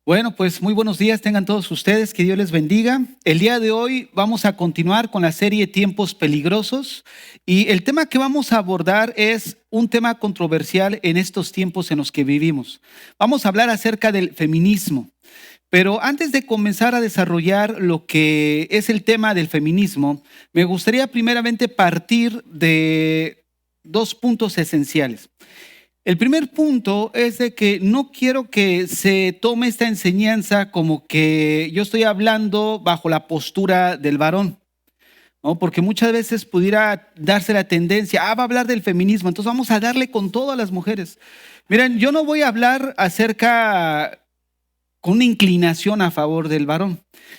Bueno, pues muy buenos días tengan todos ustedes, que Dios les bendiga. El día de hoy vamos a continuar con la serie Tiempos Peligrosos y el tema que vamos a abordar es un tema controversial en estos tiempos en los que vivimos. Vamos a hablar acerca del feminismo, pero antes de comenzar a desarrollar lo que es el tema del feminismo, me gustaría primeramente partir de dos puntos esenciales. El primer punto es de que no quiero que se tome esta enseñanza como que yo estoy hablando bajo la postura del varón, ¿no? Porque muchas veces pudiera darse la tendencia, va a hablar del feminismo, entonces vamos a darle con todo a las mujeres. Miren, yo no voy a hablar acerca con una inclinación a favor del varón,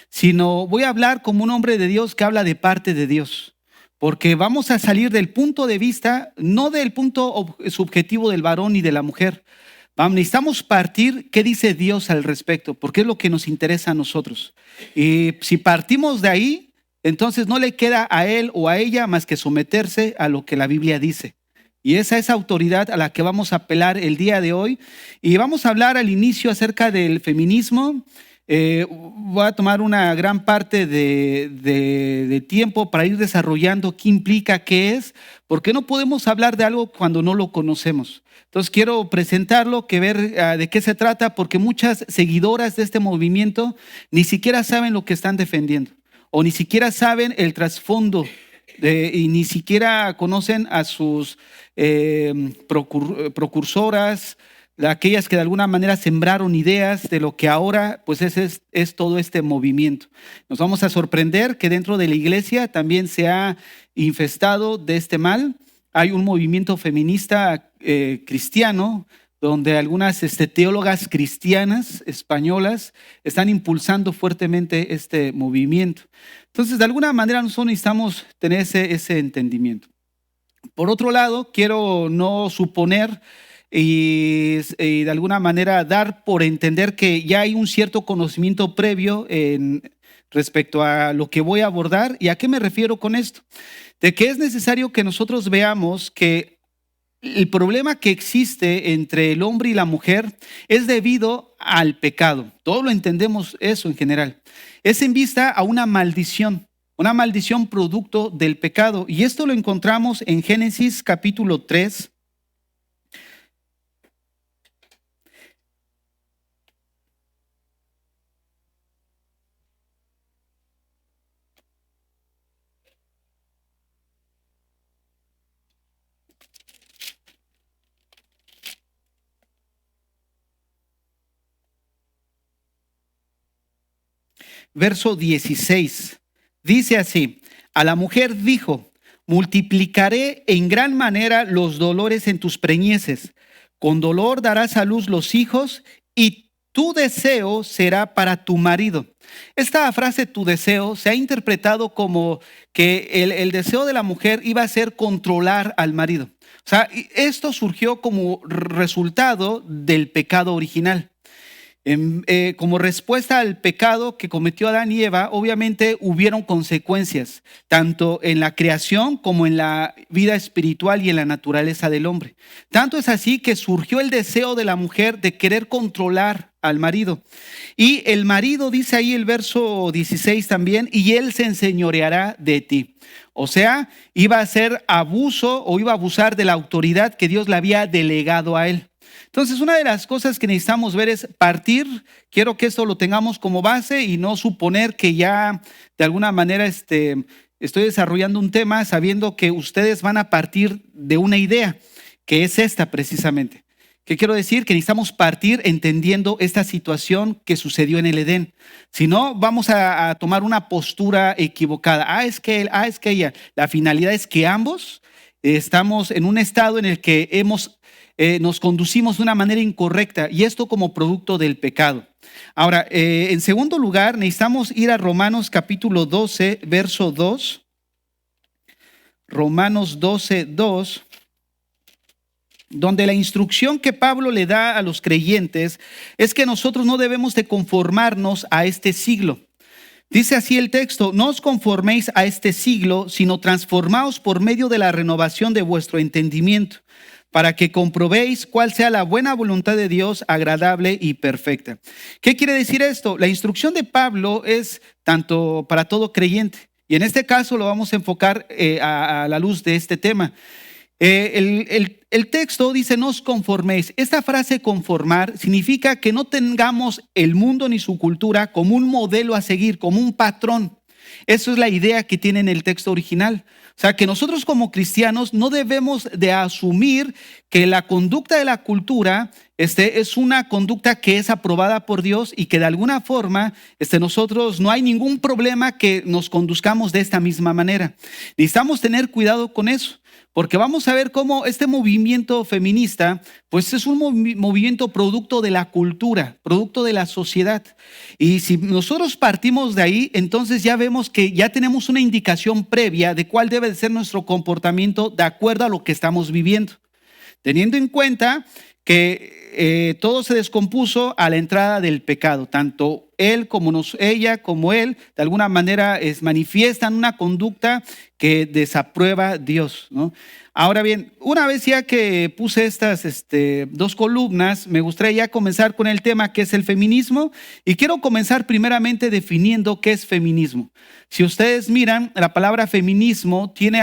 sino voy a hablar como un hombre de Dios que habla de parte de Dios. Porque vamos a salir del punto de vista, no del punto subjetivo del varón y de la mujer. Necesitamos partir qué dice Dios al respecto, porque es lo que nos interesa a nosotros. Y si partimos de ahí, entonces no le queda a él o a ella más que someterse a lo que la Biblia dice. Y esa es autoridad a la que vamos a apelar el día de hoy. Y vamos a hablar al inicio acerca del feminismo. Voy a tomar una gran parte de tiempo para ir desarrollando qué implica, qué es, porque no podemos hablar de algo cuando no lo conocemos. Entonces quiero presentarlo, ver de qué se trata, porque muchas seguidoras de este movimiento ni siquiera saben lo que están defendiendo, o ni siquiera saben el trasfondo, y ni siquiera conocen a sus precursoras, aquellas que de alguna manera sembraron ideas de lo que ahora pues es todo este movimiento. Nos vamos a sorprender que dentro de la iglesia también se ha infestado de este mal. Hay un movimiento feminista cristiano donde algunas teólogas cristianas españolas están impulsando fuertemente este movimiento. Entonces, de alguna manera nosotros necesitamos tener ese entendimiento. Por otro lado, quiero no suponer y de alguna manera dar por entender que ya hay un cierto conocimiento previo respecto a lo que voy a abordar. ¿Y a qué me refiero con esto? De que es necesario que nosotros veamos que el problema que existe entre el hombre y la mujer es debido al pecado. Todos lo entendemos eso en general. Es en vista a una maldición producto del pecado. Y esto lo encontramos en Génesis capítulo 3. Verso 16, dice así: a la mujer dijo, multiplicaré en gran manera los dolores en tus preñeces, con dolor darás a luz los hijos y tu deseo será para tu marido. Esta frase, tu deseo, se ha interpretado como que el deseo de la mujer iba a ser controlar al marido. O sea, esto surgió como resultado del pecado original. Como respuesta al pecado que cometió Adán y Eva, obviamente hubieron consecuencias, tanto en la creación como en la vida espiritual y en la naturaleza del hombre. Tanto es así que surgió el deseo de la mujer de querer controlar al marido. Y el marido, dice ahí el verso 16 también, y él se enseñoreará de ti. O sea, iba a hacer abuso o iba a abusar de la autoridad que Dios le había delegado a él. Entonces, una de las cosas que necesitamos ver es partir. Quiero que esto lo tengamos como base y no suponer que ya de alguna manera estoy desarrollando un tema sabiendo que ustedes van a partir de una idea, que es esta precisamente. ¿Qué quiero decir? Que necesitamos partir entendiendo esta situación que sucedió en el Edén. Si no, vamos a tomar una postura equivocada. Es que él, es que ella. La finalidad es que ambos estamos en un estado en el que nos conducimos de una manera incorrecta, y esto como producto del pecado. Ahora, en segundo lugar, necesitamos ir a Romanos capítulo 12, verso 2. Romanos 12, 2, donde la instrucción que Pablo le da a los creyentes es que nosotros no debemos de conformarnos a este siglo. Dice así el texto: no os conforméis a este siglo, sino transformaos por medio de la renovación de vuestro entendimiento, para que comprobéis cuál sea la buena voluntad de Dios, agradable y perfecta. ¿Qué quiere decir esto? La instrucción de Pablo es tanto para todo creyente. Y en este caso lo vamos a enfocar a la luz de este tema. El texto dice, no os conforméis. Esta frase conformar significa que no tengamos el mundo ni su cultura como un modelo a seguir, como un patrón. Eso es la idea que tiene en el texto original. O sea, que nosotros como cristianos no debemos de asumir que la conducta de la cultura es una conducta que es aprobada por Dios y que de alguna forma nosotros no hay ningún problema que nos conduzcamos de esta misma manera. Necesitamos tener cuidado con eso. Porque vamos a ver cómo este movimiento feminista, pues es un movimiento producto de la cultura, producto de la sociedad. Y si nosotros partimos de ahí, entonces ya vemos que ya tenemos una indicación previa de cuál debe de ser nuestro comportamiento de acuerdo a lo que estamos viviendo. Teniendo en cuenta que todo se descompuso a la entrada del pecado, tanto ella como él, de alguna manera manifiestan una conducta que desaprueba Dios, ¿no? Ahora bien, una vez ya que puse estas dos columnas, me gustaría ya comenzar con el tema que es el feminismo, y quiero comenzar primeramente definiendo qué es feminismo. Si ustedes miran, la palabra feminismo tiene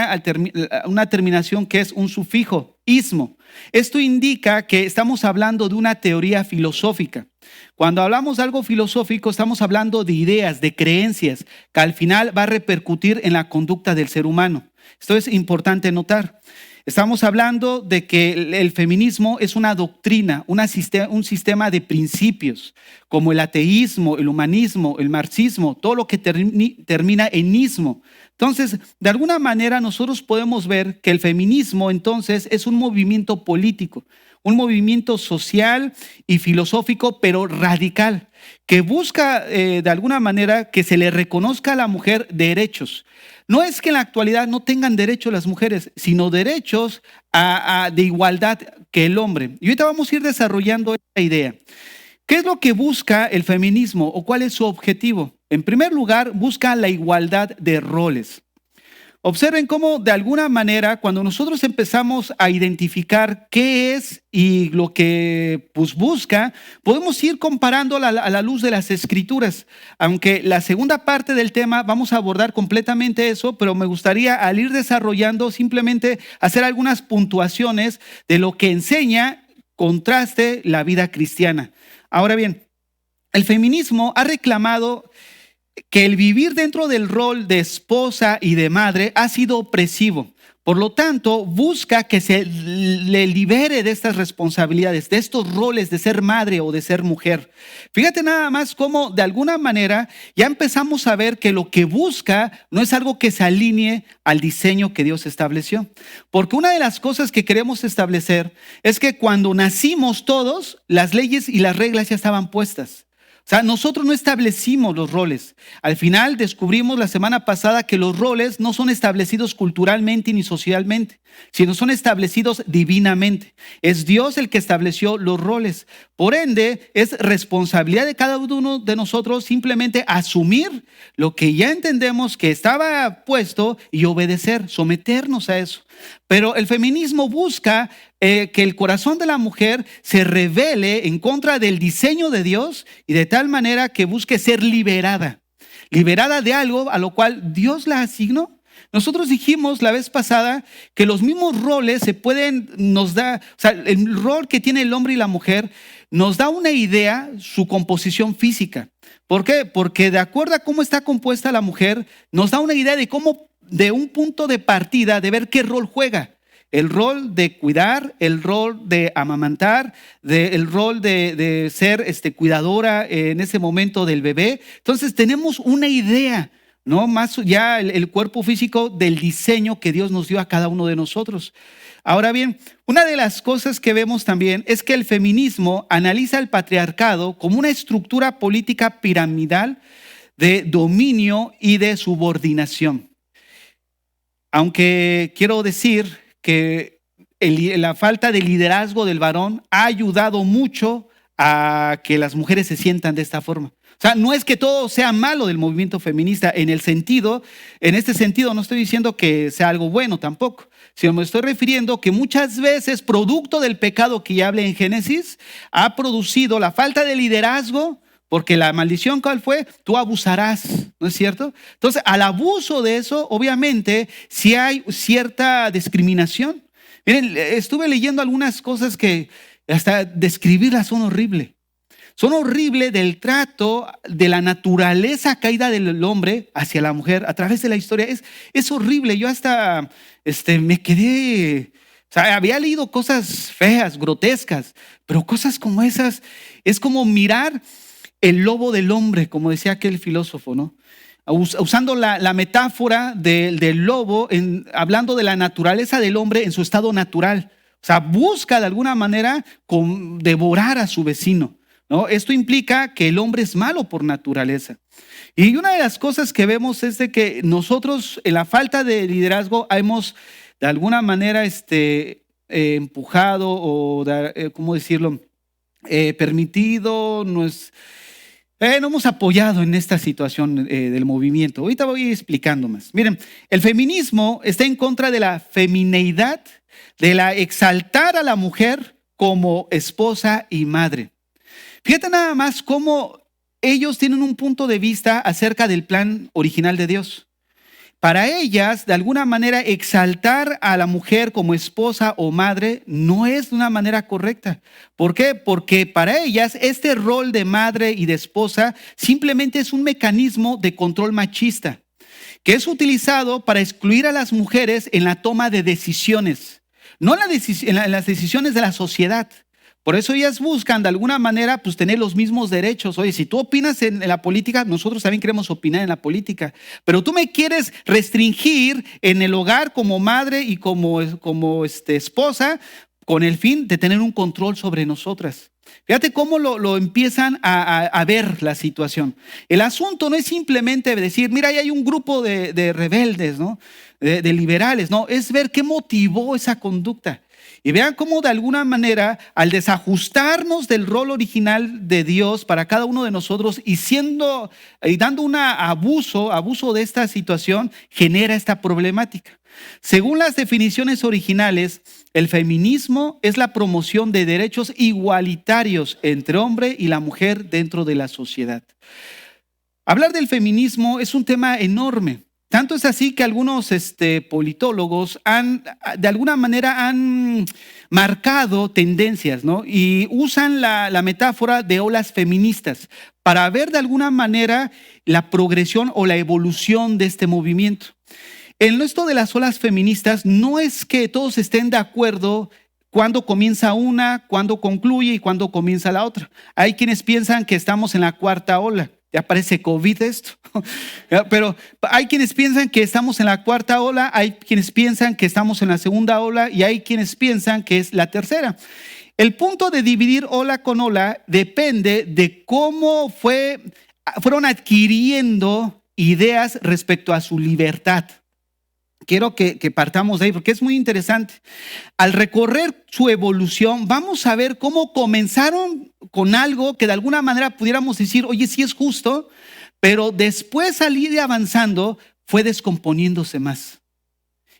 una terminación que es un sufijo, ismo. Esto indica que estamos hablando de una teoría filosófica. Cuando hablamos de algo filosófico, estamos hablando de ideas, de creencias, que al final va a repercutir en la conducta del ser humano. Esto es importante notar. Estamos hablando de que el feminismo es una doctrina, un sistema de principios, como el ateísmo, el humanismo, el marxismo, todo lo que termina en ismo. Entonces, de alguna manera nosotros podemos ver que el feminismo entonces es un movimiento político, un movimiento social y filosófico, pero radical, que busca de alguna manera que se le reconozca a la mujer derechos. No es que en la actualidad no tengan derechos las mujeres, sino derechos de igualdad que el hombre. Y ahorita vamos a ir desarrollando esta idea. ¿Qué es lo que busca el feminismo o cuál es su objetivo? En primer lugar, busca la igualdad de roles. Observen cómo de alguna manera cuando nosotros empezamos a identificar qué es y lo que busca, podemos ir comparando a la luz de las escrituras. Aunque la segunda parte del tema vamos a abordar completamente eso, pero me gustaría al ir desarrollando simplemente hacer algunas puntuaciones de lo que enseña, contraste la vida cristiana. Ahora bien, el feminismo ha reclamado que el vivir dentro del rol de esposa y de madre ha sido opresivo. Por lo tanto, busca que se le libere de estas responsabilidades, de estos roles de ser madre o de ser mujer. Fíjate nada más cómo de alguna manera ya empezamos a ver que lo que busca no es algo que se alinee al diseño que Dios estableció. Porque una de las cosas que queremos establecer es que cuando nacimos todos, las leyes y las reglas ya estaban puestas. O sea, nosotros no establecimos los roles. Al final descubrimos la semana pasada que los roles no son establecidos culturalmente ni socialmente, sino son establecidos divinamente. Es Dios el que estableció los roles. Por ende, es responsabilidad de cada uno de nosotros simplemente asumir lo que ya entendemos que estaba puesto y obedecer, someternos a eso. Pero el feminismo busca que el corazón de la mujer se revele en contra del diseño de Dios y de tal manera que busque ser liberada de algo a lo cual Dios la asignó. Nosotros dijimos la vez pasada que los mismos roles nos da, o sea, el rol que tiene el hombre y la mujer nos da una idea, su composición física. ¿Por qué? Porque de acuerdo a cómo está compuesta la mujer, nos da una idea de cómo, de un punto de partida, de ver qué rol juega. El rol de cuidar, el rol de amamantar, el rol de ser cuidadora en ese momento del bebé. Entonces tenemos una idea, ¿no? Más ya el cuerpo físico del diseño que Dios nos dio a cada uno de nosotros. Ahora bien, una de las cosas que vemos también es que el feminismo analiza el patriarcado como una estructura política piramidal de dominio y de subordinación. Aunque quiero decir que la falta de liderazgo del varón ha ayudado mucho a que las mujeres se sientan de esta forma. O sea, no es que todo sea malo del movimiento feminista en este sentido no estoy diciendo que sea algo bueno tampoco, sino me estoy refiriendo que muchas veces, producto del pecado que ya hablé en Génesis, ha producido la falta de liderazgo, porque la maldición, ¿cuál fue? Tú abusarás, ¿no es cierto? Entonces, al abuso de eso, obviamente, sí hay cierta discriminación. Miren, estuve leyendo algunas cosas que hasta describirlas son horribles. Son horribles del trato de la naturaleza caída del hombre hacia la mujer a través de la historia. Es horrible. Yo hasta me quedé, o sea, había leído cosas feas, grotescas, pero cosas como esas es como mirar el lobo del hombre, como decía aquel filósofo, ¿no? Usando la metáfora del lobo, hablando de la naturaleza del hombre en su estado natural. O sea, busca de alguna manera devorar a su vecino, ¿no? Esto implica que el hombre es malo por naturaleza. Y una de las cosas que vemos es de que nosotros, en la falta de liderazgo, hemos de alguna manera empujado o, ¿cómo decirlo? Permitido, no hemos apoyado en esta situación del movimiento. Ahorita voy explicando más. Miren, el feminismo está en contra de la femineidad, de la exaltar a la mujer como esposa y madre. Fíjate nada más cómo ellos tienen un punto de vista acerca del plan original de Dios. Para ellas, de alguna manera, exaltar a la mujer como esposa o madre no es de una manera correcta. ¿Por qué? Porque para ellas este rol de madre y de esposa simplemente es un mecanismo de control machista que es utilizado para excluir a las mujeres en la toma de decisiones, no en las decisiones de la sociedad. Por eso ellas buscan de alguna manera pues tener los mismos derechos. Oye, si tú opinas en la política, nosotros también queremos opinar en la política. Pero tú me quieres restringir en el hogar como madre y como esposa con el fin de tener un control sobre nosotras. Fíjate cómo lo empiezan a ver la situación. El asunto no es simplemente decir, mira, ahí hay un grupo de rebeldes, ¿no? De liberales, no, es ver qué motivó esa conducta. Y vean cómo de alguna manera, al desajustarnos del rol original de Dios para cada uno de nosotros y dando un abuso de esta situación, genera esta problemática. Según las definiciones originales, el feminismo es la promoción de derechos igualitarios entre hombre y la mujer dentro de la sociedad. Hablar del feminismo es un tema enorme. Tanto es así que algunos politólogos de alguna manera han marcado tendencias, ¿no? Y usan la metáfora de olas feministas para ver de alguna manera la progresión o la evolución de este movimiento. En esto de las olas feministas no es que todos estén de acuerdo cuándo comienza una, cuándo concluye y cuándo comienza la otra. Hay quienes piensan que estamos en la cuarta ola. Ya parece COVID esto. Pero hay quienes piensan que estamos en la cuarta ola, hay quienes piensan que estamos en la segunda ola y hay quienes piensan que es la tercera. El punto de dividir ola con ola depende de cómo fueron adquiriendo ideas respecto a su libertad. Quiero que partamos de ahí porque es muy interesante. Al recorrer su evolución, vamos a ver cómo comenzaron con algo que de alguna manera pudiéramos decir, oye, sí es justo, pero después al ir avanzando fue descomponiéndose más.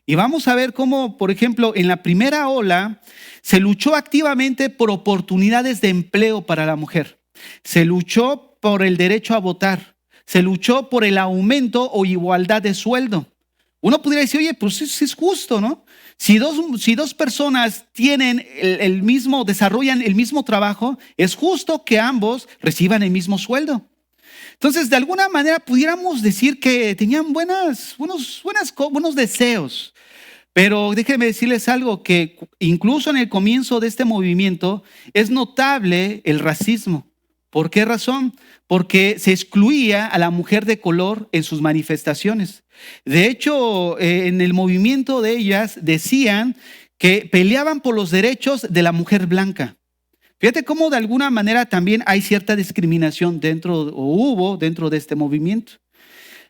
Y vamos a ver cómo, por ejemplo, en la primera ola se luchó activamente por oportunidades de empleo para la mujer. Se luchó por el derecho a votar. Se luchó por el aumento o igualdad de sueldo. Uno podría decir, oye, pues es justo, ¿no? Si dos personas desarrollan el mismo trabajo, es justo que ambos reciban el mismo sueldo. Entonces, de alguna manera pudiéramos decir que tenían buenos deseos. Pero déjenme decirles algo, que incluso en el comienzo de este movimiento es notable el racismo. ¿Por qué razón? Porque se excluía a la mujer de color en sus manifestaciones. De hecho, en el movimiento de ellas decían que peleaban por los derechos de la mujer blanca. Fíjate cómo de alguna manera también hay cierta discriminación hubo dentro de este movimiento.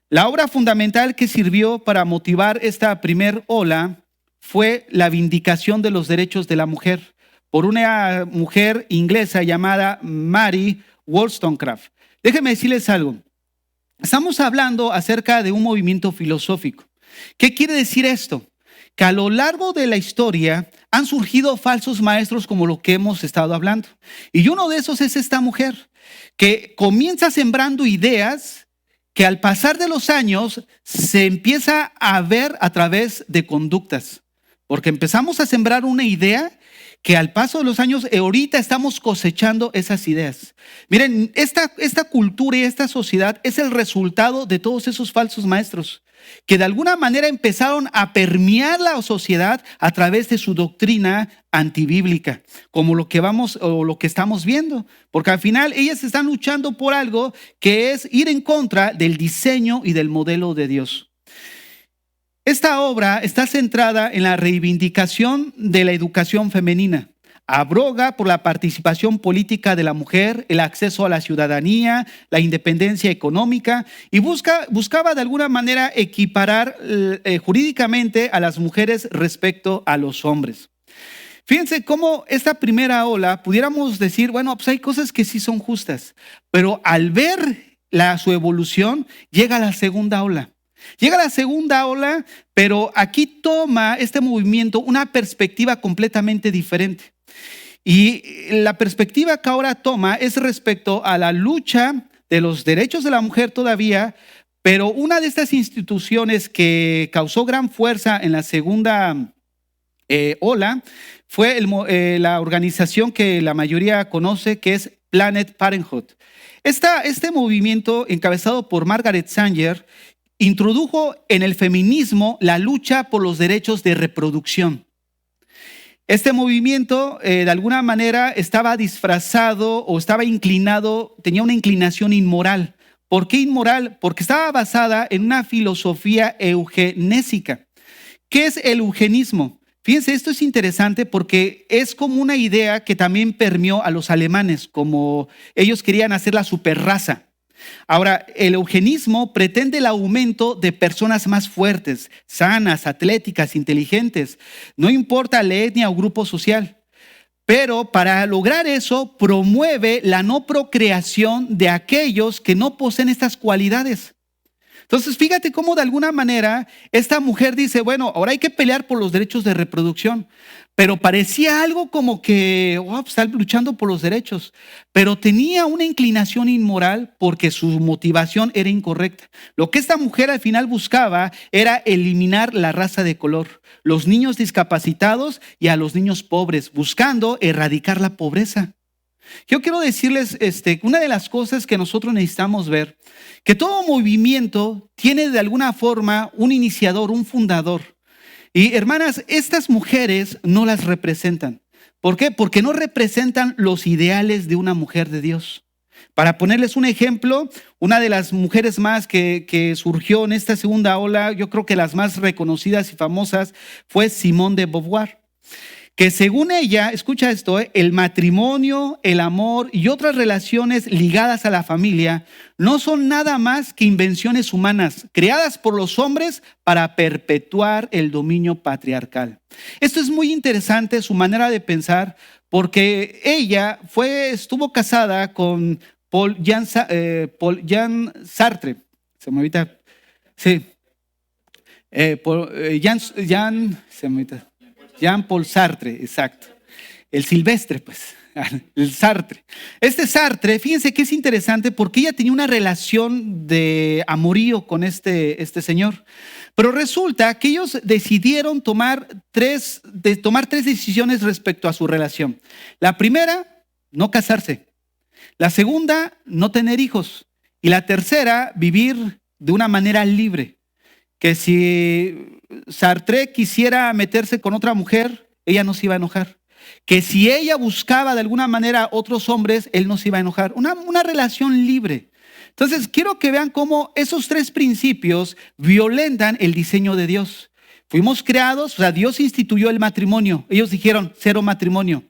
La obra fundamental que sirvió para motivar esta primer ola fue la vindicación de los derechos de la mujer. por una mujer inglesa llamada Mary Wollstonecraft. Déjenme decirles algo. Estamos hablando acerca de un movimiento filosófico. ¿Qué quiere decir esto? Que a lo largo de la historia han surgido falsos maestros como lo que hemos estado hablando. Y uno de esos es esta mujer, que comienza sembrando ideas que al pasar de los años se empieza a ver a través de conductas. Porque empezamos a sembrar una idea que al paso de los años, ahorita estamos cosechando esas ideas. Miren, esta cultura y esta sociedad es el resultado de todos esos falsos maestros que de alguna manera empezaron a permear la sociedad a través de su doctrina antibíblica, como lo que estamos viendo, porque al final ellas están luchando por algo que es ir en contra del diseño y del modelo de Dios. Esta obra está centrada en la reivindicación de la educación femenina. Aboga por la participación política de la mujer, el acceso a la ciudadanía, la independencia económica y buscaba de alguna manera equiparar jurídicamente a las mujeres respecto a los hombres. Fíjense cómo esta primera ola pudiéramos decir, bueno, pues hay cosas que sí son justas, pero al ver su evolución llega la segunda ola. Llega la segunda ola, pero aquí toma este movimiento una perspectiva completamente diferente. Y la perspectiva que ahora toma es respecto a la lucha de los derechos de la mujer todavía, pero una de estas instituciones que causó gran fuerza en la segunda ola fue la organización que la mayoría conoce, que es Planned Parenthood. Este movimiento, encabezado por Margaret Sanger, introdujo en el feminismo la lucha por los derechos de reproducción. Este movimiento de alguna manera estaba disfrazado o estaba inclinado, tenía una inclinación inmoral. ¿Por qué inmoral? Porque estaba basada en una filosofía eugenésica. ¿Qué es el eugenismo? Fíjense, esto es interesante porque es como una idea que también permeó a los alemanes, como ellos querían hacer la superraza. Ahora, el eugenismo pretende el aumento de personas más fuertes, sanas, atléticas, inteligentes, no importa la etnia o grupo social. Pero para lograr eso, promueve la no procreación de aquellos que no poseen estas cualidades. Entonces, fíjate cómo de alguna manera esta mujer dice, bueno, ahora hay que pelear por los derechos de reproducción. Pero parecía algo como que está luchando por los derechos, pero tenía una inclinación inmoral porque su motivación era incorrecta. Lo que esta mujer al final buscaba era eliminar la raza de color, los niños discapacitados y a los niños pobres, buscando erradicar la pobreza. Yo quiero decirles una de las cosas que nosotros necesitamos ver, que todo movimiento tiene de alguna forma un iniciador, un fundador. Y hermanas, estas mujeres no las representan. ¿Por qué? Porque no representan los ideales de una mujer de Dios. Para ponerles un ejemplo, una de las mujeres más que surgió en esta segunda ola, yo creo que las más reconocidas y famosas, fue Simone de Beauvoir. Que según ella, escucha esto, el matrimonio, el amor y otras relaciones ligadas a la familia no son nada más que invenciones humanas creadas por los hombres para perpetuar el dominio patriarcal. Esto es muy interesante, su manera de pensar, porque ella estuvo casada con Paul-Jean Sartre. Se me olvida. Sí. Jean-Paul Sartre, exacto. El silvestre, pues, el Sartre. Este Sartre, fíjense que es interesante porque ella tenía una relación de amorío con este señor. Pero resulta que ellos decidieron tomar tres decisiones respecto a su relación. La primera, no casarse. La segunda, no tener hijos. Y la tercera, vivir de una manera libre. Que si Sartre quisiera meterse con otra mujer, ella no se iba a enojar. Que si ella buscaba de alguna manera otros hombres, él no se iba a enojar. Una relación libre. Entonces, quiero que vean cómo esos tres principios violentan el diseño de Dios. Fuimos creados, Dios instituyó el matrimonio. Ellos dijeron, cero matrimonio.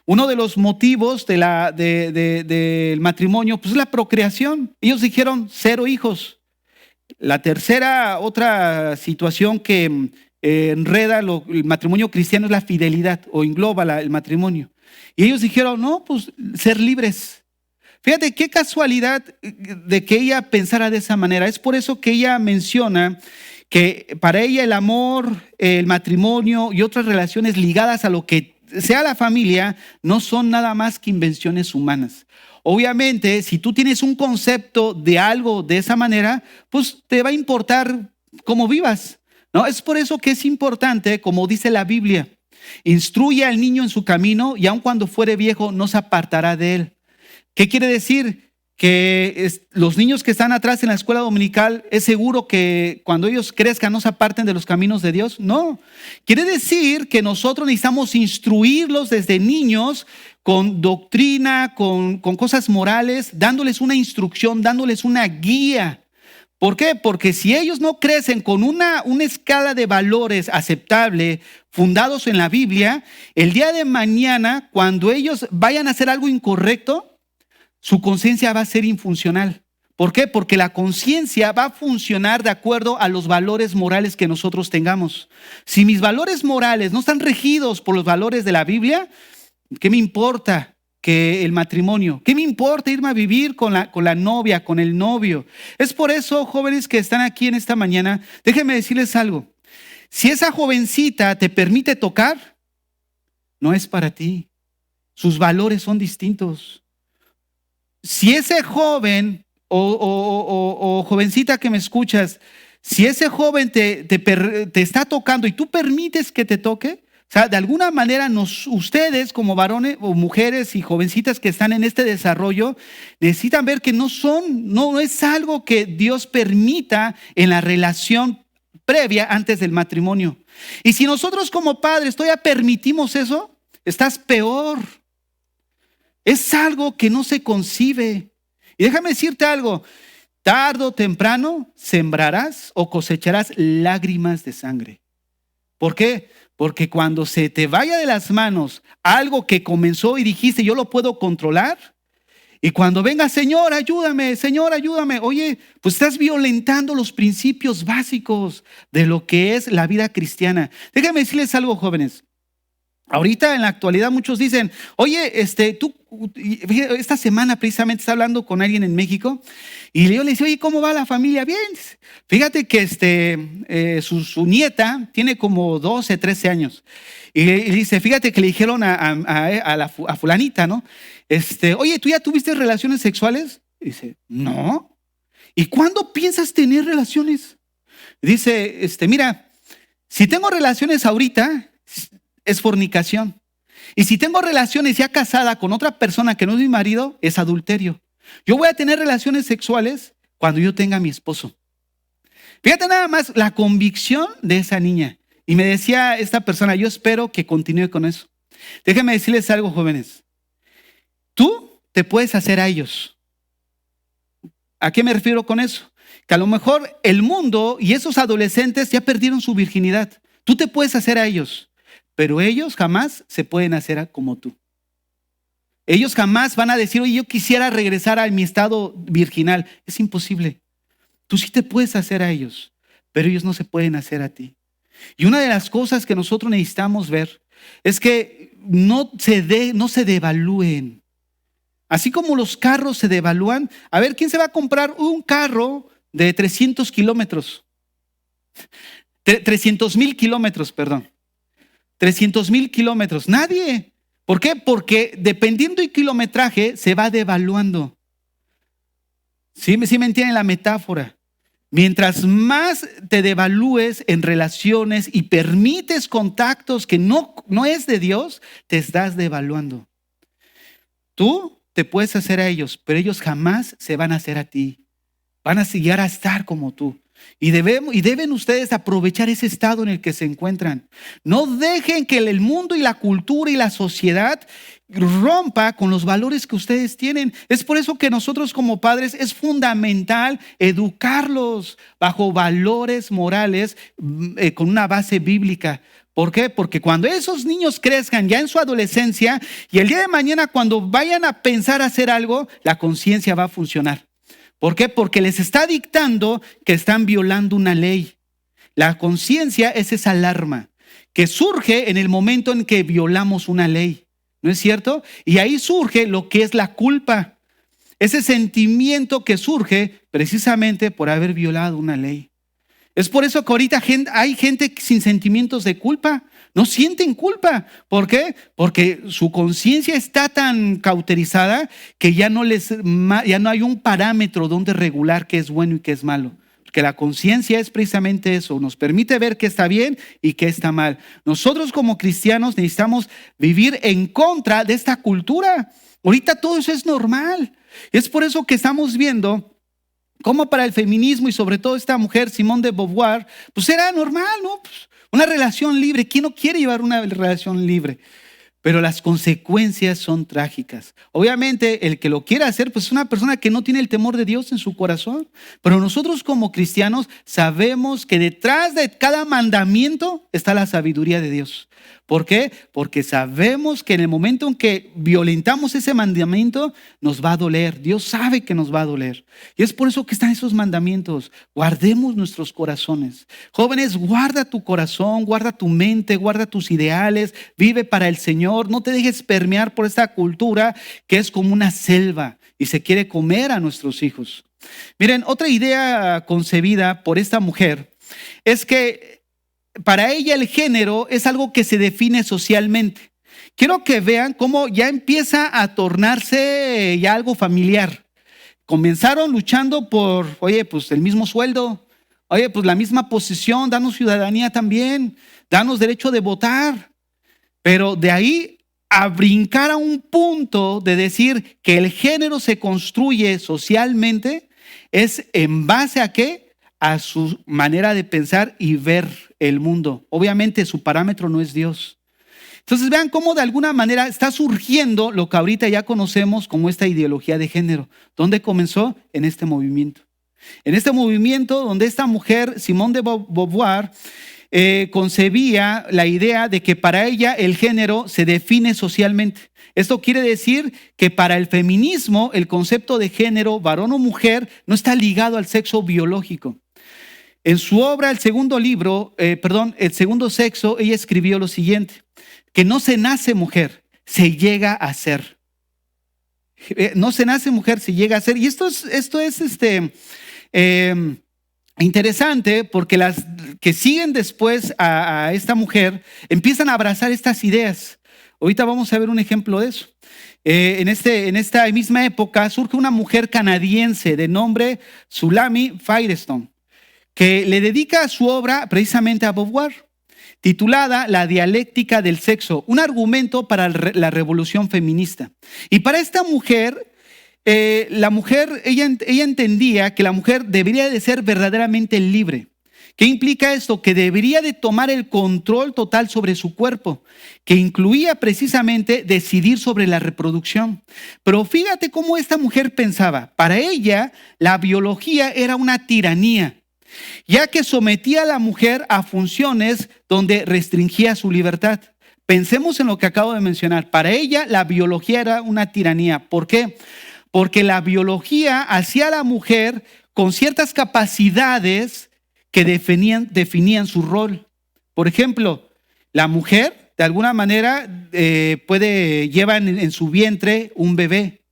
Uno de los motivos del matrimonio pues, es la procreación. Ellos dijeron, cero hijos. La tercera, otra situación que enreda el matrimonio cristiano es la fidelidad o engloba el matrimonio. Y ellos dijeron, no, pues ser libres. Fíjate qué casualidad de que ella pensara de esa manera. Es por eso que ella menciona que para ella el amor, el matrimonio y otras relaciones ligadas a lo que sea la familia no son nada más que invenciones humanas. Obviamente, si tú tienes un concepto de algo de esa manera, pues te va a importar cómo vivas, ¿no? Es por eso que es importante, como dice la Biblia, instruye al niño en su camino y aun cuando fuere viejo no se apartará de él. ¿Qué quiere decir? Que los niños que están atrás en la escuela dominical, ¿es seguro que cuando ellos crezcan no se aparten de los caminos de Dios? No. Quiere decir que nosotros necesitamos instruirlos desde niños con doctrina, con cosas morales, dándoles una instrucción, dándoles una guía. ¿Por qué? Porque si ellos no crecen con una escala de valores aceptable, fundados en la Biblia, el día de mañana, cuando ellos vayan a hacer algo incorrecto, su conciencia va a ser infuncional. ¿Por qué? Porque la conciencia va a funcionar de acuerdo a los valores morales que nosotros tengamos. Si mis valores morales no están regidos por los valores de la Biblia, ¿qué me importa que el matrimonio? ¿Qué me importa irme a vivir con la novia, con el novio? Es por eso, jóvenes que están aquí en esta mañana, déjenme decirles algo. Si esa jovencita te permite tocar, no es para ti. Sus valores son distintos. Si ese joven o jovencita que me escuchas, si ese joven te está tocando y tú permites que te toque, o sea, de alguna manera ustedes como varones o mujeres y jovencitas que están en este desarrollo necesitan ver que no es algo que Dios permita en la relación previa antes del matrimonio. Y si nosotros como padres todavía permitimos eso, estás peor. Es algo que no se concibe. Y déjame decirte algo, tarde o temprano sembrarás o cosecharás lágrimas de sangre. ¿Por qué? Porque cuando se te vaya de las manos algo que comenzó y dijiste, yo lo puedo controlar, y cuando venga, Señor, ayúdame, oye, pues estás violentando los principios básicos de lo que es la vida cristiana. Déjame decirles algo, jóvenes. Ahorita en la actualidad muchos dicen, oye, tú, esta semana precisamente estaba hablando con alguien en México y yo le decía, oye, ¿cómo va la familia? Bien. Fíjate que su nieta tiene como 12, 13 años. Y le dice, fíjate que le dijeron a fulanita, ¿no? Oye, ¿tú ya tuviste relaciones sexuales? Y dice, no. ¿Y cuándo piensas tener relaciones? Dice, mira, si tengo relaciones ahorita, es fornicación. Y si tengo relaciones ya casada con otra persona que no es mi marido, es adulterio. Yo voy a tener relaciones sexuales cuando yo tenga a mi esposo. Fíjate nada más la convicción de esa niña. Y me decía esta persona, yo espero que continúe con eso. Déjenme decirles algo, jóvenes. Tú te puedes hacer a ellos. ¿A qué me refiero con eso? Que a lo mejor el mundo y esos adolescentes ya perdieron su virginidad. Tú te puedes hacer a ellos, pero ellos jamás se pueden hacer como tú. Ellos jamás van a decir, oye, yo quisiera regresar a mi estado virginal. Es imposible. Tú sí te puedes hacer a ellos, pero ellos no se pueden hacer a ti. Y una de las cosas que nosotros necesitamos ver es que no se devalúen. Así como los carros se devalúan, a ver, ¿quién se va a comprar un carro de 300 kilómetros? 300,000 kilómetros, perdón. 300,000 kilómetros. Nadie. ¿Por qué? Porque dependiendo del kilometraje se va devaluando. ¿Sí me entienden la metáfora? Mientras más te devalúes en relaciones y permites contactos que no es de Dios, te estás devaluando. Tú te puedes hacer a ellos, pero ellos jamás se van a hacer a ti. Van a llegar a estar como tú. Y deben ustedes aprovechar ese estado en el que se encuentran. No dejen que el mundo y la cultura y la sociedad rompa con los valores que ustedes tienen. Es por eso que nosotros como padres es fundamental educarlos bajo valores morales con una base bíblica. ¿Por qué? Porque cuando esos niños crezcan ya en su adolescencia y el día de mañana cuando vayan a pensar hacer algo, la conciencia va a funcionar. ¿Por qué? Porque les está dictando que están violando una ley. La conciencia es esa alarma que surge en el momento en que violamos una ley, ¿no es cierto? Y ahí surge lo que es la culpa, ese sentimiento que surge precisamente por haber violado una ley. Es por eso que ahorita hay gente sin sentimientos de culpa. No sienten culpa. ¿Por qué? Porque su conciencia está tan cauterizada que ya no hay un parámetro donde regular qué es bueno y qué es malo. Porque la conciencia es precisamente eso, nos permite ver qué está bien y qué está mal. Nosotros como cristianos necesitamos vivir en contra de esta cultura. Ahorita todo eso es normal. Es por eso que estamos viendo cómo para el feminismo y sobre todo esta mujer, Simone de Beauvoir, pues era normal, ¿no? Pues una relación libre. ¿Quién no quiere llevar una relación libre? Pero las consecuencias son trágicas. Obviamente el que lo quiera hacer pues es una persona que no tiene el temor de Dios en su corazón. Pero nosotros como cristianos sabemos que detrás de cada mandamiento está la sabiduría de Dios. ¿Por qué? Porque sabemos que en el momento en que violentamos ese mandamiento nos va a doler. Dios sabe que nos va a doler. Y es por eso que están esos mandamientos. Guardemos nuestros corazones. Jóvenes, guarda tu corazón, guarda tu mente, guarda tus ideales, vive para el Señor. No te dejes permear por esta cultura que es como una selva y se quiere comer a nuestros hijos. Miren, otra idea concebida por esta mujer es que para ella el género es algo que se define socialmente. Quiero que vean cómo ya empieza a tornarse ya algo familiar. Comenzaron luchando por, oye, pues el mismo sueldo, oye, pues la misma posición, danos ciudadanía también, danos derecho de votar. Pero de ahí a brincar a un punto de decir que el género se construye socialmente, es en base a ¿qué? A su manera de pensar y ver el mundo. Obviamente su parámetro no es Dios. Entonces vean cómo de alguna manera está surgiendo lo que ahorita ya conocemos como esta ideología de género. ¿Dónde comenzó? En este movimiento. En este movimiento donde esta mujer, Simone de Beauvoir, concebía la idea de que para ella el género se define socialmente. Esto quiere decir que para el feminismo el concepto de género, varón o mujer, no está ligado al sexo biológico. En su obra, el segundo sexo, ella escribió lo siguiente: que no se nace mujer, se llega a ser. No se nace mujer, se llega a ser. Y esto es interesante porque las que siguen después a esta mujer empiezan a abrazar estas ideas. Ahorita vamos a ver un ejemplo de eso. En esta misma época surge una mujer canadiense de nombre Sulami Firestone, que le dedica su obra precisamente a Beauvoir, titulada La dialéctica del sexo, un argumento para la revolución feminista. Y para esta mujer, ella entendía que la mujer debería de ser verdaderamente libre. ¿Qué implica esto? Que debería de tomar el control total sobre su cuerpo, que incluía precisamente decidir sobre la reproducción. Pero fíjate cómo esta mujer pensaba. Para ella, la biología era una tiranía, ya que sometía a la mujer a funciones donde restringía su libertad. Pensemos en lo que acabo de mencionar. Para ella, la biología era una tiranía. ¿Por qué? Porque la biología hacía a la mujer con ciertas capacidades que definían su rol. Por ejemplo, la mujer de alguna manera lleva en su vientre un bebé.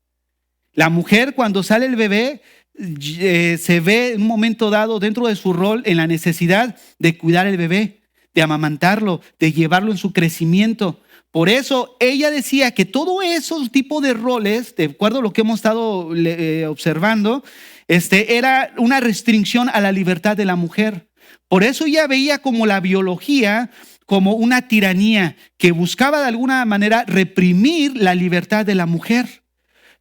La mujer, cuando sale el bebé, se ve en un momento dado dentro de su rol en la necesidad de cuidar el bebé, de amamantarlo, de llevarlo en su crecimiento. Por eso ella decía que todos esos tipos de roles, de acuerdo a lo que hemos estado observando, era una restricción a la libertad de la mujer. Por eso ella veía como la biología como una tiranía que buscaba de alguna manera reprimir la libertad de la mujer.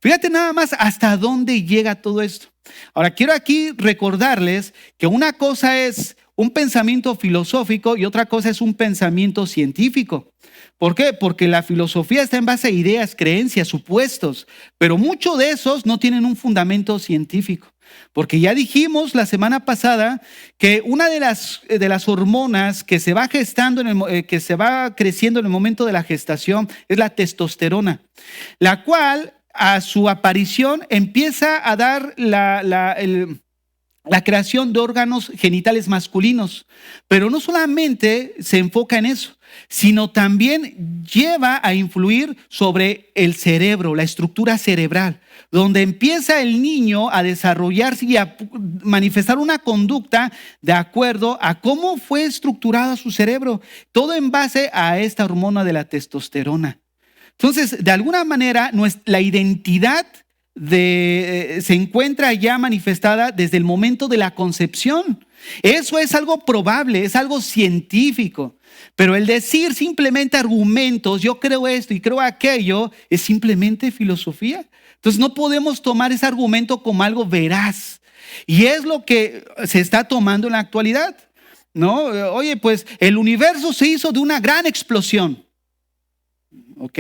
Fíjate nada más hasta dónde llega todo esto. Ahora quiero aquí recordarles que una cosa es un pensamiento filosófico y otra cosa es un pensamiento científico. ¿Por qué? Porque la filosofía está en base a ideas, creencias, supuestos, pero muchos de esos no tienen un fundamento científico. Porque ya dijimos la semana pasada que una de las hormonas que se va gestando, que se va creciendo en el momento de la gestación es la testosterona, la cual a su aparición empieza a dar la creación de órganos genitales masculinos. Pero no solamente se enfoca en eso, sino también lleva a influir sobre el cerebro, la estructura cerebral, donde empieza el niño a desarrollarse y a manifestar una conducta de acuerdo a cómo fue estructurado su cerebro, todo en base a esta hormona de la testosterona. Entonces, de alguna manera, la identidad se encuentra ya manifestada desde el momento de la concepción. Eso es algo probable, es algo científico. Pero el decir simplemente argumentos, yo creo esto y creo aquello, es simplemente filosofía. Entonces no podemos tomar ese argumento como algo veraz. Y es lo que se está tomando en la actualidad, ¿no? Oye, pues el universo se hizo de una gran explosión. ¿Ok?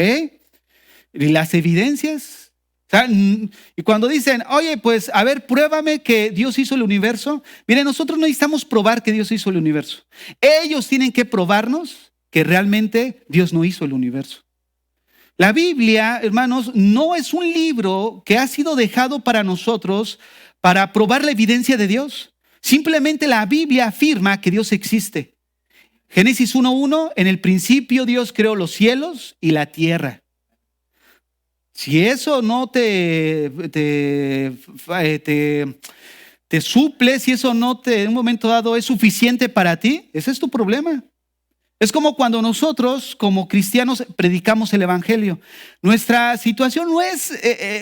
Y las evidencias. O sea, y cuando dicen, oye, pues a ver, pruébame que Dios hizo el universo. Miren, nosotros no necesitamos probar que Dios hizo el universo. Ellos tienen que probarnos que realmente Dios no hizo el universo. La Biblia, hermanos, no es un libro que ha sido dejado para nosotros para probar la evidencia de Dios. Simplemente la Biblia afirma que Dios existe. Génesis 1:1, en el principio Dios creó los cielos y la tierra. Si eso no te suple, si eso no en un momento dado es suficiente para ti, ese es tu problema. Es como cuando nosotros como cristianos predicamos el evangelio. Nuestra situación no es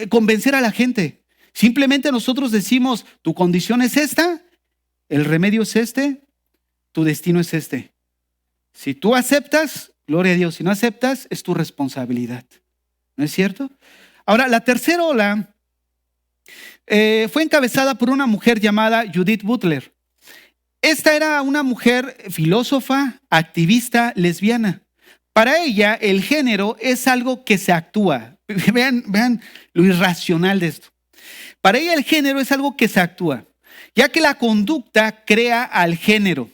convencer a la gente. Simplemente nosotros decimos, tu condición es esta, el remedio es este, tu destino es este. Si tú aceptas, gloria a Dios. Si no aceptas, es tu responsabilidad. ¿No es cierto? Ahora, la tercera ola fue encabezada por una mujer llamada Judith Butler. Esta era una mujer filósofa, activista, lesbiana. Para ella, el género es algo que se actúa. Vean lo irracional de esto. Para ella, el género es algo que se actúa, ya que la conducta crea al género.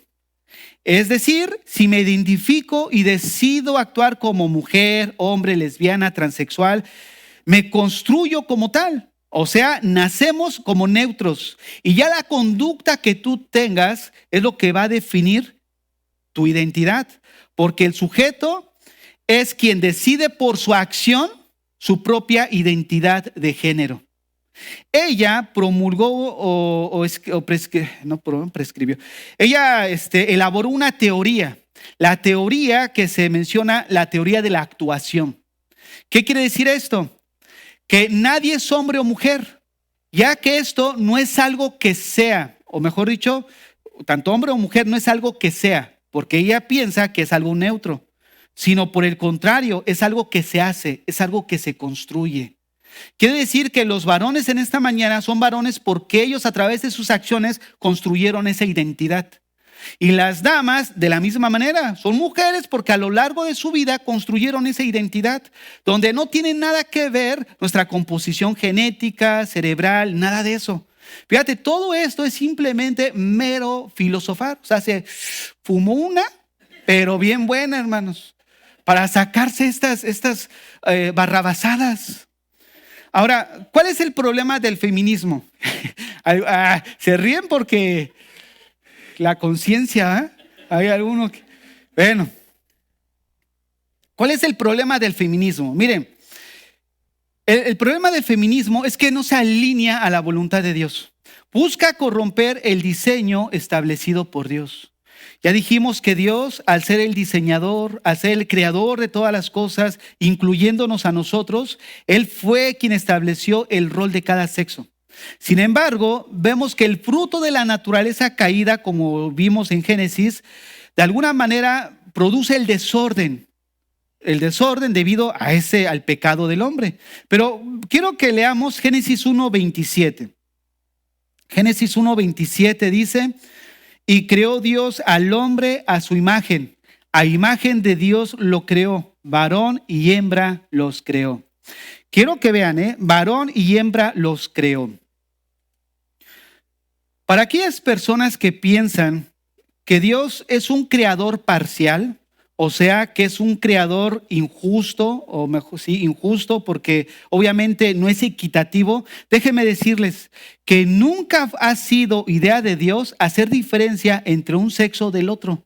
Es decir, si me identifico y decido actuar como mujer, hombre, lesbiana, transexual, me construyo como tal. O sea, nacemos como neutros. Y ya la conducta que tú tengas es lo que va a definir tu identidad. Porque el sujeto es quien decide por su acción su propia identidad de género. Ella promulgó prescribió. Ella elaboró una teoría, la teoría que se menciona, la teoría de la actuación. ¿Qué quiere decir esto? Que nadie es hombre o mujer, ya que esto no es algo que sea, o mejor dicho, tanto hombre o mujer no es algo que sea, porque ella piensa que es algo neutro, sino por el contrario, es algo que se hace, es algo que se construye. Quiere decir que los varones en esta mañana son varones porque ellos a través de sus acciones construyeron esa identidad. Y las damas de la misma manera son mujeres porque a lo largo de su vida construyeron esa identidad donde no tiene nada que ver nuestra composición genética, cerebral, nada de eso. Fíjate, todo esto es simplemente mero filosofar. O sea, se fumó una, pero bien buena, hermanos, para sacarse estas barrabasadas. Ahora, ¿cuál es el problema del feminismo? Se ríen porque la conciencia, hay alguno que... Bueno, ¿cuál es el problema del feminismo? Miren, el problema del feminismo es que no se alinea a la voluntad de Dios. Busca corromper el diseño establecido por Dios. Ya dijimos que Dios, al ser el diseñador, al ser el creador de todas las cosas, incluyéndonos a nosotros, Él fue quien estableció el rol de cada sexo. Sin embargo, vemos que el fruto de la naturaleza caída, como vimos en Génesis, de alguna manera produce el desorden debido a al pecado del hombre. Pero quiero que leamos Génesis 1:27. Génesis 1:27 dice: y creó Dios al hombre a su imagen. A imagen de Dios lo creó. Varón y hembra los creó. Quiero que vean, varón y hembra los creó. Para aquellas personas que piensan que Dios es un creador parcial o sea que es un creador injusto, o mejor, sí, injusto, porque obviamente no es equitativo. Déjenme decirles que nunca ha sido idea de Dios hacer diferencia entre un sexo del otro.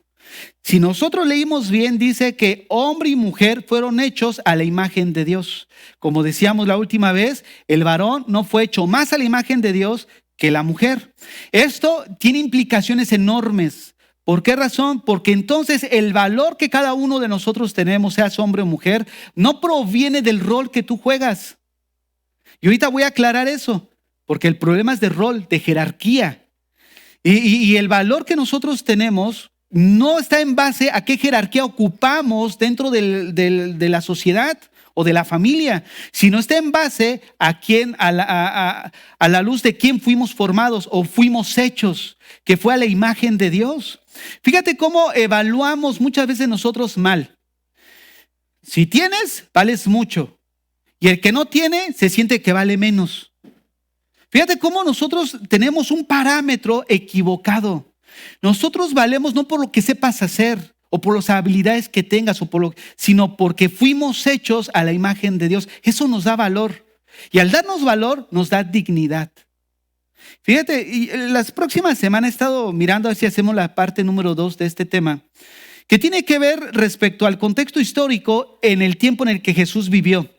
Si nosotros leímos bien, dice que hombre y mujer fueron hechos a la imagen de Dios. Como decíamos la última vez, el varón no fue hecho más a la imagen de Dios que la mujer. Esto tiene implicaciones enormes. ¿Por qué razón? Porque entonces el valor que cada uno de nosotros tenemos, seas hombre o mujer, no proviene del rol que tú juegas. Y ahorita voy a aclarar eso, porque el problema es de rol, de jerarquía. Y el valor que nosotros tenemos no está en base a qué jerarquía ocupamos dentro de la sociedad o de la familia, sino está en base a quién, a la luz de quién fuimos formados o fuimos hechos, que fue a la imagen de Dios. Fíjate cómo evaluamos muchas veces nosotros mal. Si tienes, vales mucho. Y el que no tiene, se siente que vale menos. Fíjate cómo nosotros tenemos un parámetro equivocado. Nosotros valemos no por lo que sepas hacer o por las habilidades que tengas, sino porque fuimos hechos a la imagen de Dios. Eso nos da valor. Y al darnos valor, nos da dignidad. Fíjate, y las próximas semanas he estado mirando a ver si hacemos la parte número 2 de este tema, que tiene que ver respecto al contexto histórico en el tiempo en el que Jesús vivió.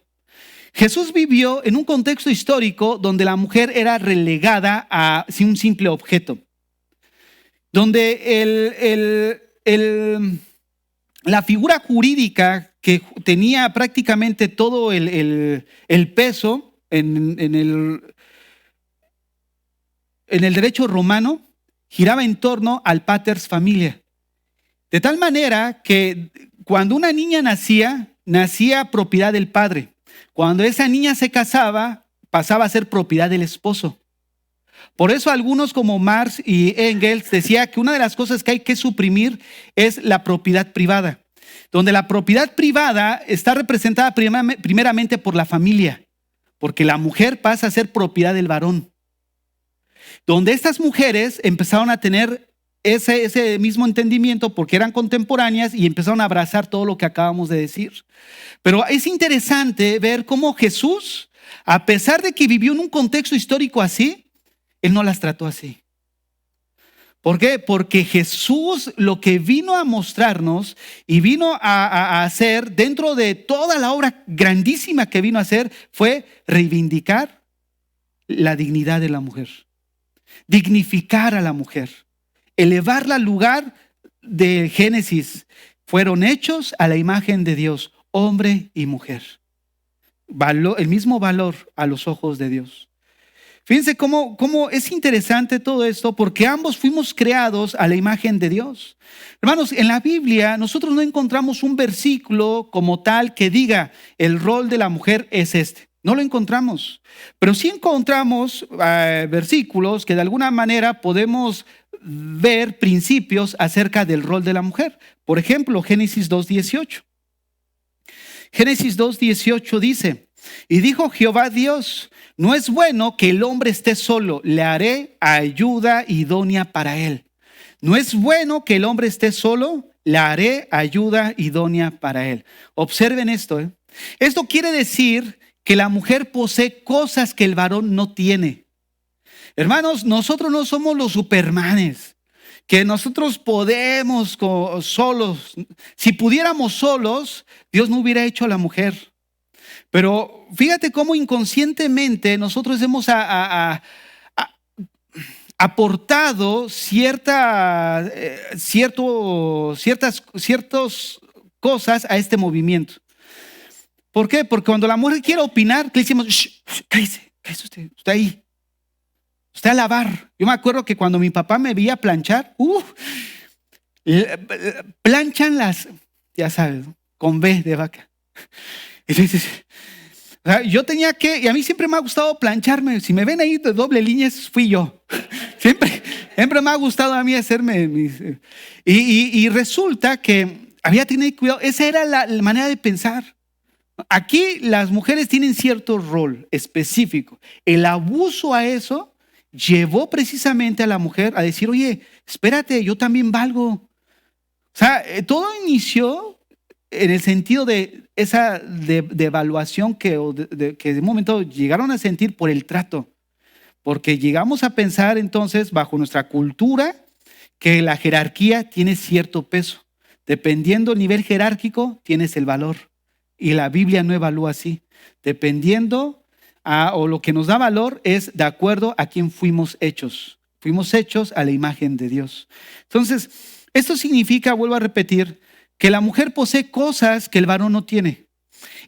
Jesús vivió en un contexto histórico donde la mujer era relegada a un simple objeto, donde la figura jurídica que tenía prácticamente todo el peso en el derecho romano giraba en torno al pater familiae. De tal manera que cuando una niña nacía propiedad del padre. Cuando esa niña se casaba, pasaba a ser propiedad del esposo. Por eso algunos como Marx y Engels decía que una de las cosas que hay que suprimir es la propiedad privada, donde la propiedad privada está representada primeramente por la familia, porque la mujer pasa a ser propiedad del varón. Donde estas mujeres empezaron a tener ese mismo entendimiento porque eran contemporáneas y empezaron a abrazar todo lo que acabamos de decir. Pero es interesante ver cómo Jesús, a pesar de que vivió en un contexto histórico así, Él no las trató así. ¿Por qué? Porque Jesús lo que vino a mostrarnos y vino a hacer dentro de toda la obra grandísima que vino a hacer fue reivindicar la dignidad de la mujer, dignificar a la mujer, elevarla al lugar de Génesis. Fueron hechos a la imagen de Dios, hombre y mujer. El mismo valor a los ojos de Dios. Fíjense cómo es interesante todo esto, porque ambos fuimos creados a la imagen de Dios. Hermanos, en la Biblia nosotros no encontramos un versículo como tal que diga el rol de la mujer es este. No lo encontramos, pero sí encontramos versículos que de alguna manera podemos ver principios acerca del rol de la mujer. Por ejemplo, Génesis 2:18. Génesis 2:18 dice: y dijo Jehová Dios, no es bueno que el hombre esté solo, le haré ayuda idónea para él. No es bueno que el hombre esté solo, le haré ayuda idónea para él. Observen esto. Esto quiere decir que la mujer posee cosas que el varón no tiene. Hermanos, nosotros no somos los supermanes, que nosotros podemos solos. Si pudiéramos solos, Dios no hubiera hecho a la mujer. Pero fíjate cómo inconscientemente nosotros hemos aportado ciertas cosas a este movimiento. ¿Por qué? Porque cuando la mujer quiere opinar, le decimos, cállese usted ahí. Usted a lavar. Yo me acuerdo que cuando mi papá me veía planchar, planchan ya sabes, con B de vaca. Entonces, yo tenía y a mí siempre me ha gustado plancharme. Si me ven ahí de doble línea, fui yo. Siempre me ha gustado a mí hacerme y resulta que había tenido cuidado. Esa era la manera de pensar. Aquí las mujeres tienen cierto rol específico. El abuso a eso llevó precisamente a la mujer a decir, oye, espérate, yo también valgo. O sea, todo inició en el sentido de esa devaluación que de un momento llegaron a sentir por el trato. Porque llegamos a pensar entonces bajo nuestra cultura que la jerarquía tiene cierto peso. Dependiendo del nivel jerárquico, tienes el valor. Y la Biblia no evalúa así. Dependiendo o lo que nos da valor es de acuerdo a quién fuimos hechos. Fuimos hechos a la imagen de Dios. Entonces, esto significa, vuelvo a repetir, que la mujer posee cosas que el varón no tiene.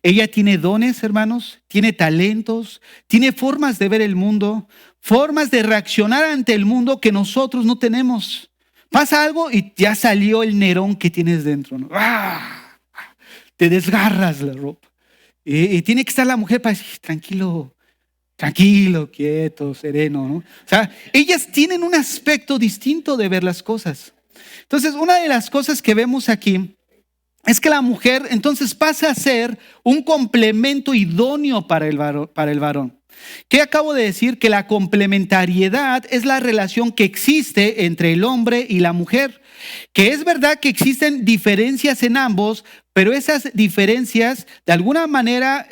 Ella tiene dones, hermanos, tiene talentos, tiene formas de ver el mundo, formas de reaccionar ante el mundo que nosotros no tenemos. Pasa algo y ya salió el Nerón que tienes dentro, ¿no? ¡Ah! Te desgarras la ropa. Y tiene que estar la mujer para decir, tranquilo, quieto, sereno, ¿no? O sea, ellas tienen un aspecto distinto de ver las cosas. Entonces, una de las cosas que vemos aquí es que la mujer entonces pasa a ser un complemento idóneo para el varón. ¿Qué acabo de decir? Que la complementariedad es la relación que existe entre el hombre y la mujer. Que es verdad que existen diferencias en ambos, pero esas diferencias de alguna manera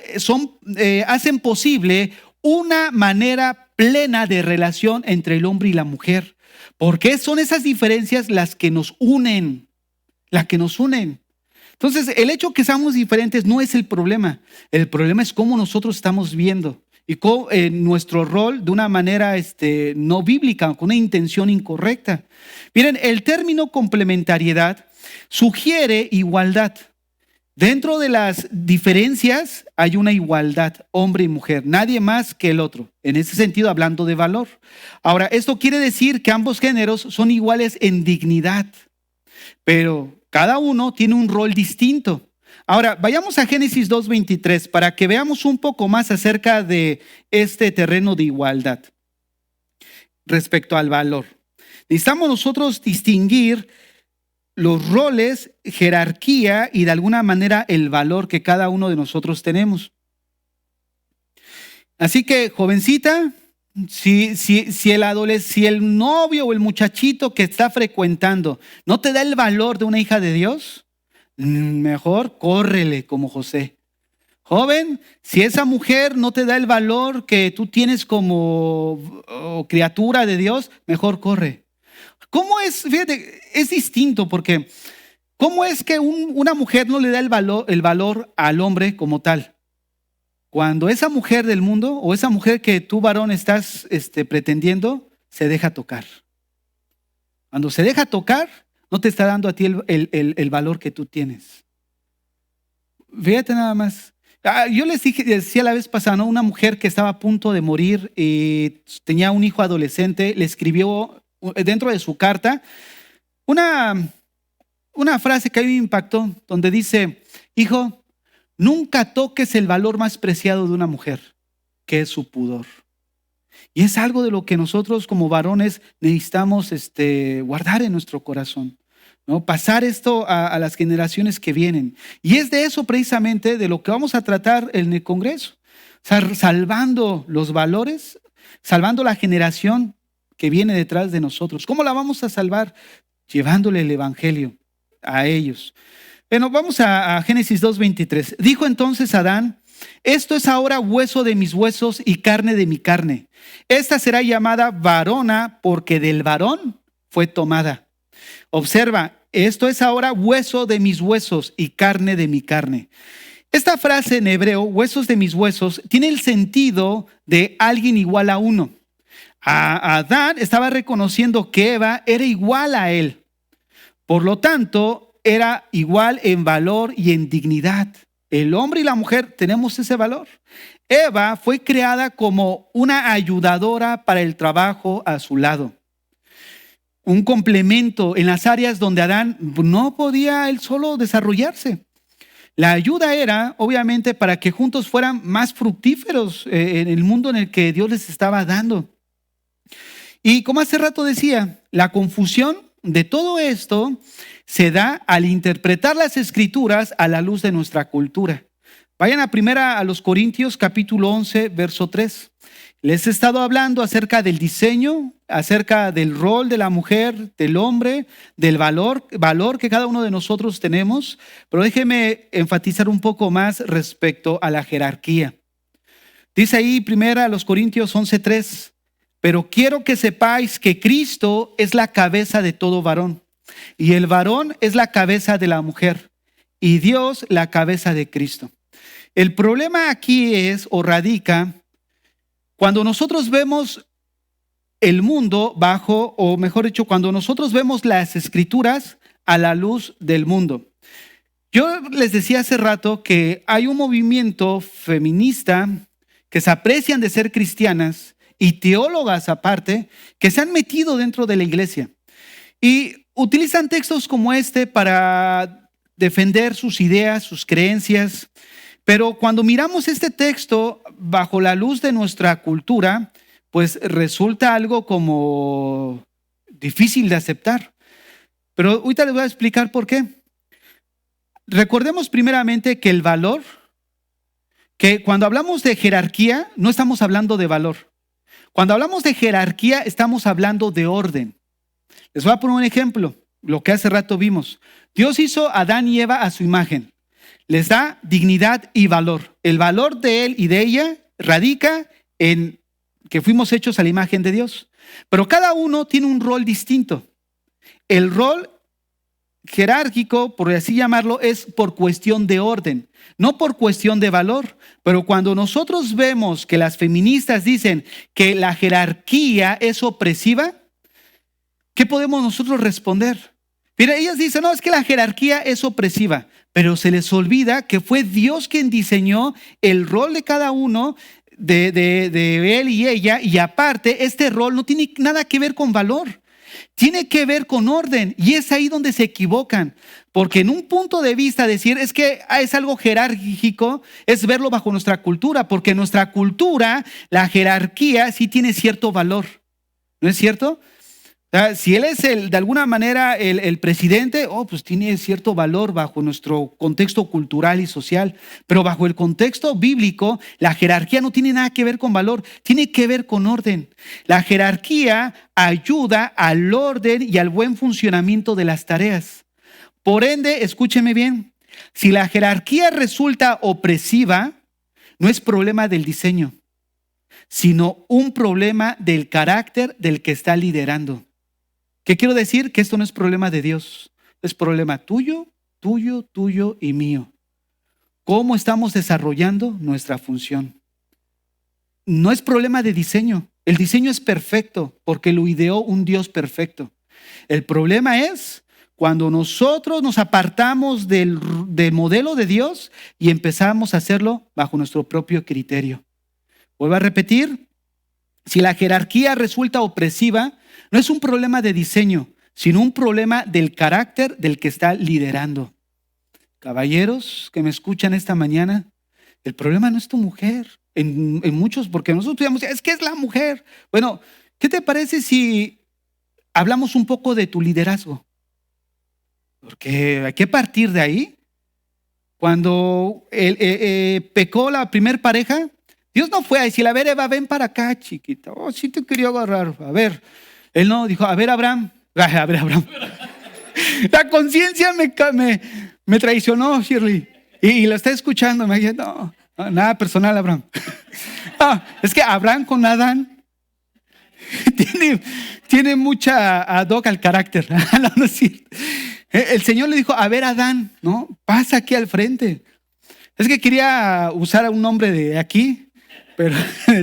hacen posible una manera plena de relación entre el hombre y la mujer. Porque son esas diferencias las que nos unen. Entonces, el hecho que seamos diferentes no es el problema. El problema es cómo nosotros estamos viendo y cómo, nuestro rol de una manera no bíblica, con una intención incorrecta. Miren, el término complementariedad sugiere igualdad. Dentro de las diferencias hay una igualdad, hombre y mujer, nadie más que el otro. En ese sentido, hablando de valor. Ahora, esto quiere decir que ambos géneros son iguales en dignidad, pero cada uno tiene un rol distinto. Ahora, vayamos a Génesis 2:23 para que veamos un poco más acerca de este terreno de igualdad respecto al valor. Necesitamos nosotros distinguir los roles, jerarquía y de alguna manera el valor que cada uno de nosotros tenemos. Así que, jovencita, si el novio o el muchachito que está frecuentando no te da el valor de una hija de Dios, mejor córrele como José. Joven, si esa mujer no te da el valor que tú tienes como criatura de Dios, mejor corre. ¿Cómo es? Fíjate, es distinto porque ¿cómo es que una mujer no le da el valor al hombre como tal? Cuando esa mujer del mundo o esa mujer que tú, varón, estás pretendiendo, se deja tocar. Cuando se deja tocar, no te está dando a ti el valor que tú tienes. Fíjate nada más. Yo decía la vez pasada, ¿no? Una mujer que estaba a punto de morir y tenía un hijo adolescente, le escribió dentro de su carta una frase que a mí me impactó, donde dice: hijo, nunca toques el valor más preciado de una mujer, que es su pudor. Y es algo de lo que nosotros como varones necesitamos guardar en nuestro corazón, ¿no? Pasar esto a las generaciones que vienen. Y es de eso precisamente de lo que vamos a tratar en el Congreso. O sea, salvando los valores, salvando la generación que viene detrás de nosotros. ¿Cómo la vamos a salvar? Llevándole el evangelio a ellos. Bueno, vamos a Génesis 2:23. Dijo entonces Adán: esto es ahora hueso de mis huesos y carne de mi carne. Esta será llamada varona porque del varón fue tomada. Observa, esto es ahora hueso de mis huesos y carne de mi carne. Esta frase en hebreo, huesos de mis huesos, tiene el sentido de alguien igual a uno. Adán estaba reconociendo que Eva era igual a él. Por lo tanto, era igual en valor y en dignidad. El hombre y la mujer tenemos ese valor. Eva fue creada como una ayudadora para el trabajo a su lado. Un complemento en las áreas donde Adán no podía él solo desarrollarse. La ayuda era, obviamente, para que juntos fueran más fructíferos en el mundo en el que Dios les estaba dando. Y como hace rato decía, la confusión de todo esto se da al interpretar las escrituras a la luz de nuestra cultura. Vayan a los Corintios capítulo 11, verso 3. Les he estado hablando acerca del diseño, acerca del rol de la mujer, del hombre, del valor que cada uno de nosotros tenemos, pero déjeme enfatizar un poco más respecto a la jerarquía. Dice ahí 1 Corintios 11:3, pero quiero que sepáis que Cristo es la cabeza de todo varón, y el varón es la cabeza de la mujer, y Dios la cabeza de Cristo. El problema aquí es o radica cuando nosotros vemos el mundo bajo, o mejor dicho, cuando nosotros vemos las escrituras a la luz del mundo. Yo les decía hace rato que hay un movimiento feminista que se aprecian de ser cristianas y teólogas aparte que se han metido dentro de la iglesia y utilizan textos como este para defender sus ideas, sus creencias. Pero cuando miramos este texto bajo la luz de nuestra cultura, pues resulta algo como difícil de aceptar. Pero ahorita les voy a explicar por qué. Recordemos primeramente que el valor, que cuando hablamos de jerarquía, no estamos hablando de valor. Cuando hablamos de jerarquía, estamos hablando de orden. Les voy a poner un ejemplo, lo que hace rato vimos. Dios hizo a Adán y Eva a su imagen. Les da dignidad y valor. El valor de él y de ella radica en que fuimos hechos a la imagen de Dios. Pero cada uno tiene un rol distinto. El rol jerárquico, por así llamarlo, es por cuestión de orden, no por cuestión de valor. Pero cuando nosotros vemos que las feministas dicen que la jerarquía es opresiva, ¿qué podemos nosotros responder? Mira, ellas dicen, no, es que la jerarquía es opresiva, pero se les olvida que fue Dios quien diseñó el rol de cada uno de él y ella, y aparte este rol no tiene nada que ver con valor, tiene que ver con orden, y es ahí donde se equivocan, porque en un punto de vista decir es que es algo jerárquico, es verlo bajo nuestra cultura, porque en nuestra cultura la jerarquía sí tiene cierto valor, ¿no es cierto? Si él es de alguna manera el presidente, pues tiene cierto valor bajo nuestro contexto cultural y social, pero bajo el contexto bíblico, la jerarquía no tiene nada que ver con valor, tiene que ver con orden. La jerarquía ayuda al orden y al buen funcionamiento de las tareas. Por ende, escúcheme bien, si la jerarquía resulta opresiva, no es problema del diseño, sino un problema del carácter del que está liderando. ¿Qué quiero decir? Que esto no es problema de Dios, es problema tuyo, tuyo, tuyo y mío. ¿Cómo estamos desarrollando nuestra función? No es problema de diseño. El diseño es perfecto porque lo ideó un Dios perfecto. El problema es cuando nosotros nos apartamos del modelo de Dios y empezamos a hacerlo bajo nuestro propio criterio. Vuelvo a repetir, si la jerarquía resulta opresiva, no es un problema de diseño, sino un problema del carácter del que está liderando. Caballeros que me escuchan esta mañana, el problema no es tu mujer. En muchos, porque nosotros digamos, es que es la mujer. Bueno, ¿qué te parece si hablamos un poco de tu liderazgo? Porque hay que partir de ahí. Cuando pecó la primer pareja, Dios no fue a decir, a ver, Eva, ven para acá, chiquita. Oh, sí te quería agarrar. A ver. Él no dijo, a ver, Abraham. La conciencia me traicionó, Shirley. Y lo está escuchando. Me dice, no, nada personal, Abraham. Es que Abraham con Adán tiene mucha ad hoc al carácter. No es cierto. El Señor le dijo, a ver, Adán, ¿no? Pasa aquí al frente. Es que quería usar a un nombre de aquí, pero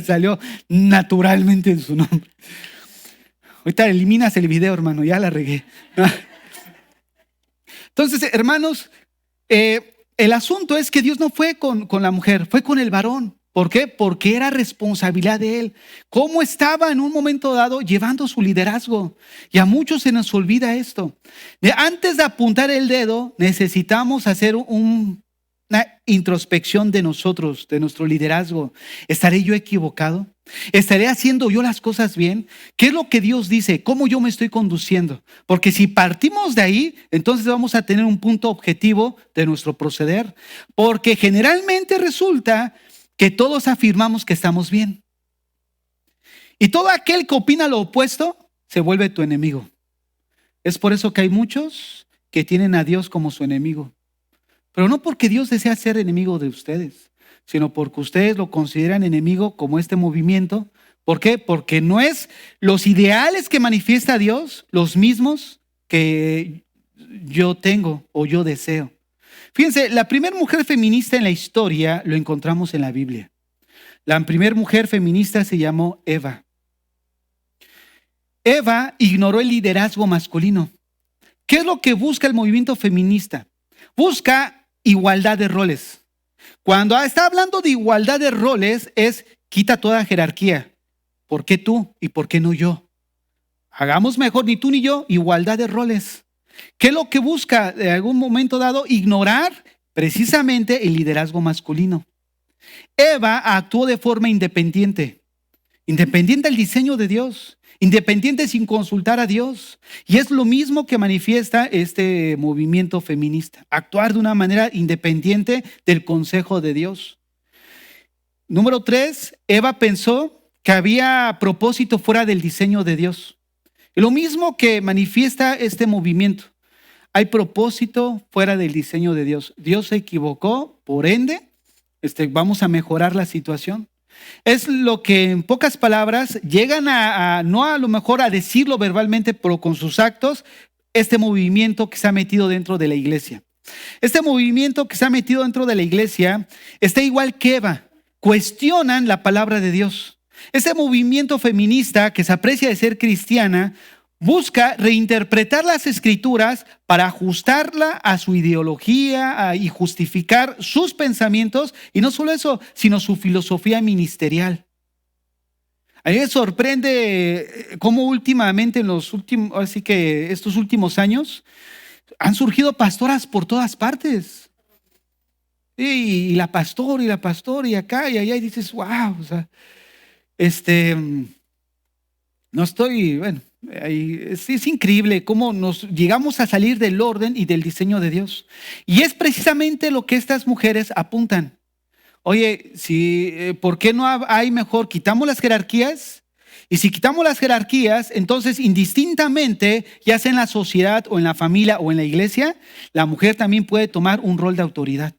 salió naturalmente su nombre. Ahorita eliminas el video, hermano, ya la regué. Entonces, hermanos, el asunto es que Dios no fue con la mujer, fue con el varón. ¿Por qué? Porque era responsabilidad de él. ¿Cómo estaba en un momento dado llevando su liderazgo? Y a muchos se nos olvida esto. Antes de apuntar el dedo, necesitamos hacer una introspección de nosotros, de nuestro liderazgo. ¿Estaré yo equivocado? ¿Estaré haciendo yo las cosas bien? ¿Qué es lo que Dios dice? ¿Cómo yo me estoy conduciendo? Porque si partimos de ahí, entonces vamos a tener un punto objetivo de nuestro proceder. Porque generalmente resulta que todos afirmamos que estamos bien. Y todo aquel que opina lo opuesto se vuelve tu enemigo. Es por eso que hay muchos que tienen a Dios como su enemigo. Pero no porque Dios desea ser enemigo de ustedes, sino porque ustedes lo consideran enemigo como este movimiento. ¿Por qué? Porque no es los ideales que manifiesta Dios los mismos que yo tengo o yo deseo. Fíjense, la primera mujer feminista en la historia lo encontramos en la Biblia. La primera mujer feminista se llamó Eva. Eva ignoró el liderazgo masculino. ¿Qué es lo que busca el movimiento feminista? Busca igualdad de roles. Cuando está hablando de igualdad de roles es quita toda jerarquía. ¿Por qué tú y por qué no yo? Hagamos mejor ni tú ni yo, igualdad de roles. ¿Qué es lo que busca en algún momento dado? Ignorar precisamente el liderazgo masculino. Eva actuó de forma independiente del diseño de Dios, independiente sin consultar a Dios. Y es lo mismo que manifiesta este movimiento feminista, actuar de una manera independiente del consejo de Dios. Número 3, Eva pensó que había propósito fuera del diseño de Dios. Lo mismo que manifiesta este movimiento. Hay propósito fuera del diseño de Dios. Dios se equivocó, por ende, vamos a mejorar la situación. Es lo que en pocas palabras llegan no a lo mejor a decirlo verbalmente, pero con sus actos, este movimiento que se ha metido dentro de la iglesia. Este movimiento que se ha metido dentro de la iglesia está igual que Eva. Cuestionan la palabra de Dios. Este movimiento feminista que se aprecia de ser cristiana busca reinterpretar las escrituras para ajustarla a su ideología y justificar sus pensamientos, y no solo eso, sino su filosofía ministerial. A mí me sorprende cómo últimamente estos últimos años han surgido pastoras por todas partes. Y la pastora y acá y allá, y dices, wow, o sea, no estoy, bueno, es increíble cómo nos llegamos a salir del orden y del diseño de Dios. Y es precisamente lo que estas mujeres apuntan. Oye, ¿por qué no hay mejor? Quitamos las jerarquías. Y si quitamos las jerarquías, entonces indistintamente, ya sea en la sociedad o en la familia o en la iglesia, la mujer también puede tomar un rol de autoridad.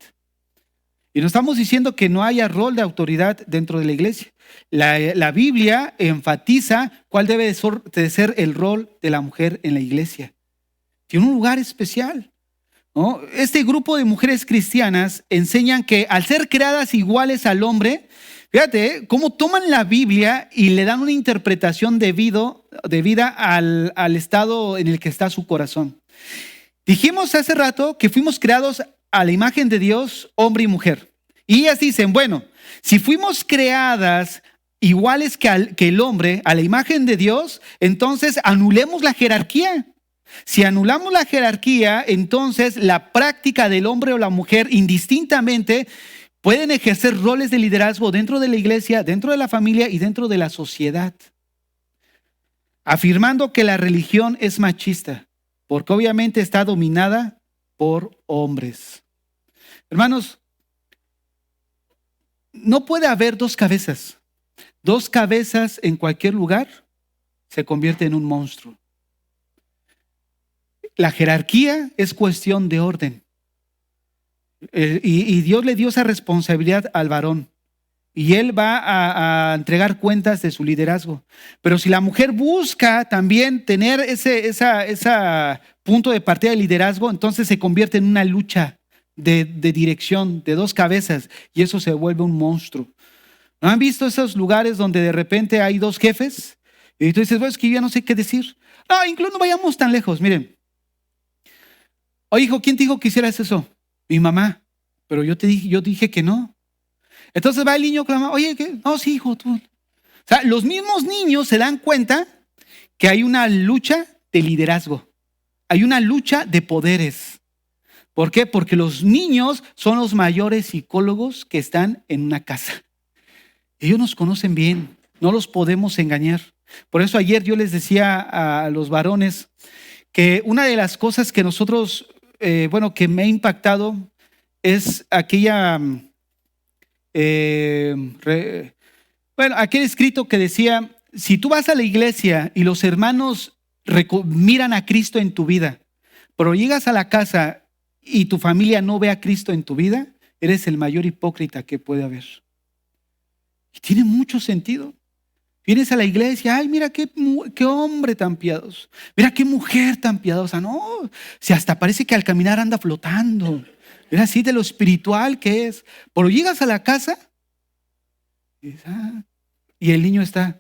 Y no estamos diciendo que no haya rol de autoridad dentro de la iglesia. La Biblia enfatiza cuál debe de ser el rol de la mujer en la iglesia. Tiene un lugar especial, ¿no? Este grupo de mujeres cristianas enseñan que al ser creadas iguales al hombre, fíjate cómo toman la Biblia y le dan una interpretación debida al estado en el que está su corazón. Dijimos hace rato que fuimos creados a la imagen de Dios, hombre y mujer. Y ellas dicen, bueno, si fuimos creadas iguales que el hombre, a la imagen de Dios, entonces anulemos la jerarquía. Si anulamos la jerarquía, entonces la práctica del hombre o la mujer indistintamente pueden ejercer roles de liderazgo dentro de la iglesia, dentro de la familia y dentro de la sociedad. Afirmando que la religión es machista, porque obviamente está dominada por hombres. Hermanos, no puede haber dos cabezas. Dos cabezas en cualquier lugar se convierte en un monstruo. La jerarquía es cuestión de orden. Y Dios le dio esa responsabilidad al varón. Y él va a entregar cuentas de su liderazgo. Pero si la mujer busca también tener ese punto de partida de liderazgo, entonces se convierte en una lucha de dirección, de dos cabezas, y eso se vuelve un monstruo. ¿No han visto esos lugares donde de repente hay dos jefes? Y tú dices, bueno, es que yo ya no sé qué decir. No, incluso no vayamos tan lejos, miren. Oye, hijo, ¿quién te dijo que hicieras eso? Mi mamá. Pero yo dije que no. Entonces va el niño clama, oye, ¿qué? No, sí, hijo, tú. O sea, los mismos niños se dan cuenta que hay una lucha de liderazgo. Hay una lucha de poderes. ¿Por qué? Porque los niños son los mayores psicólogos que están en una casa. Ellos nos conocen bien, no los podemos engañar. Por eso ayer yo les decía a los varones que una de las cosas que nosotros, que me ha impactado es aquel escrito que decía, si tú vas a la iglesia y los hermanos miran a Cristo en tu vida, pero llegas a la casa y tu familia no ve a Cristo en tu vida, eres el mayor hipócrita que puede haber. Y tiene mucho sentido. Vienes a la iglesia, ay, mira qué hombre tan piadoso, mira qué mujer tan piadosa. No, si hasta parece que al caminar anda flotando. Mira así de lo espiritual que es. Pero llegas a la casa y el niño está,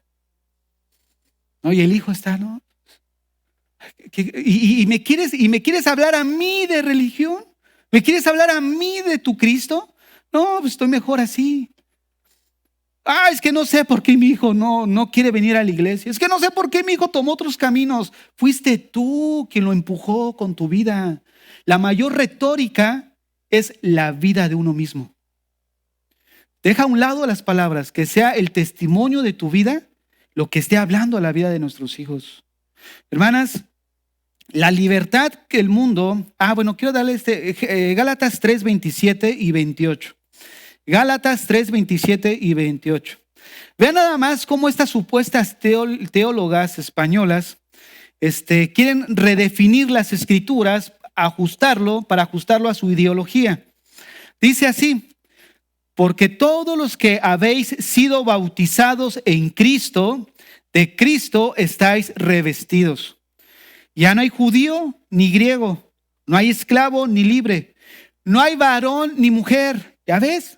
¿no? Y el hijo está, ¿no? Y me quieres hablar a mí de religión, me quieres hablar a mí de tu Cristo. No, pues estoy mejor así. Es que no sé por qué mi hijo no quiere venir a la iglesia. Es que no sé por qué mi hijo tomó otros caminos. Fuiste tú quien lo empujó con tu vida. La mayor retórica es la vida de uno mismo. Deja a un lado las palabras, que sea el testimonio de tu vida lo que esté hablando a la vida de nuestros hijos. Hermanas, la libertad que el mundo... quiero darle Gálatas 3, 27 y 28. Gálatas 3, 27 y 28. Vean nada más cómo estas supuestas teólogas españolas quieren redefinir las escrituras, para ajustarlo a su ideología. Dice así: porque todos los que habéis sido bautizados en Cristo, de Cristo estáis revestidos. Ya no hay judío ni griego, no hay esclavo ni libre, no hay varón ni mujer. ¿Ya ves?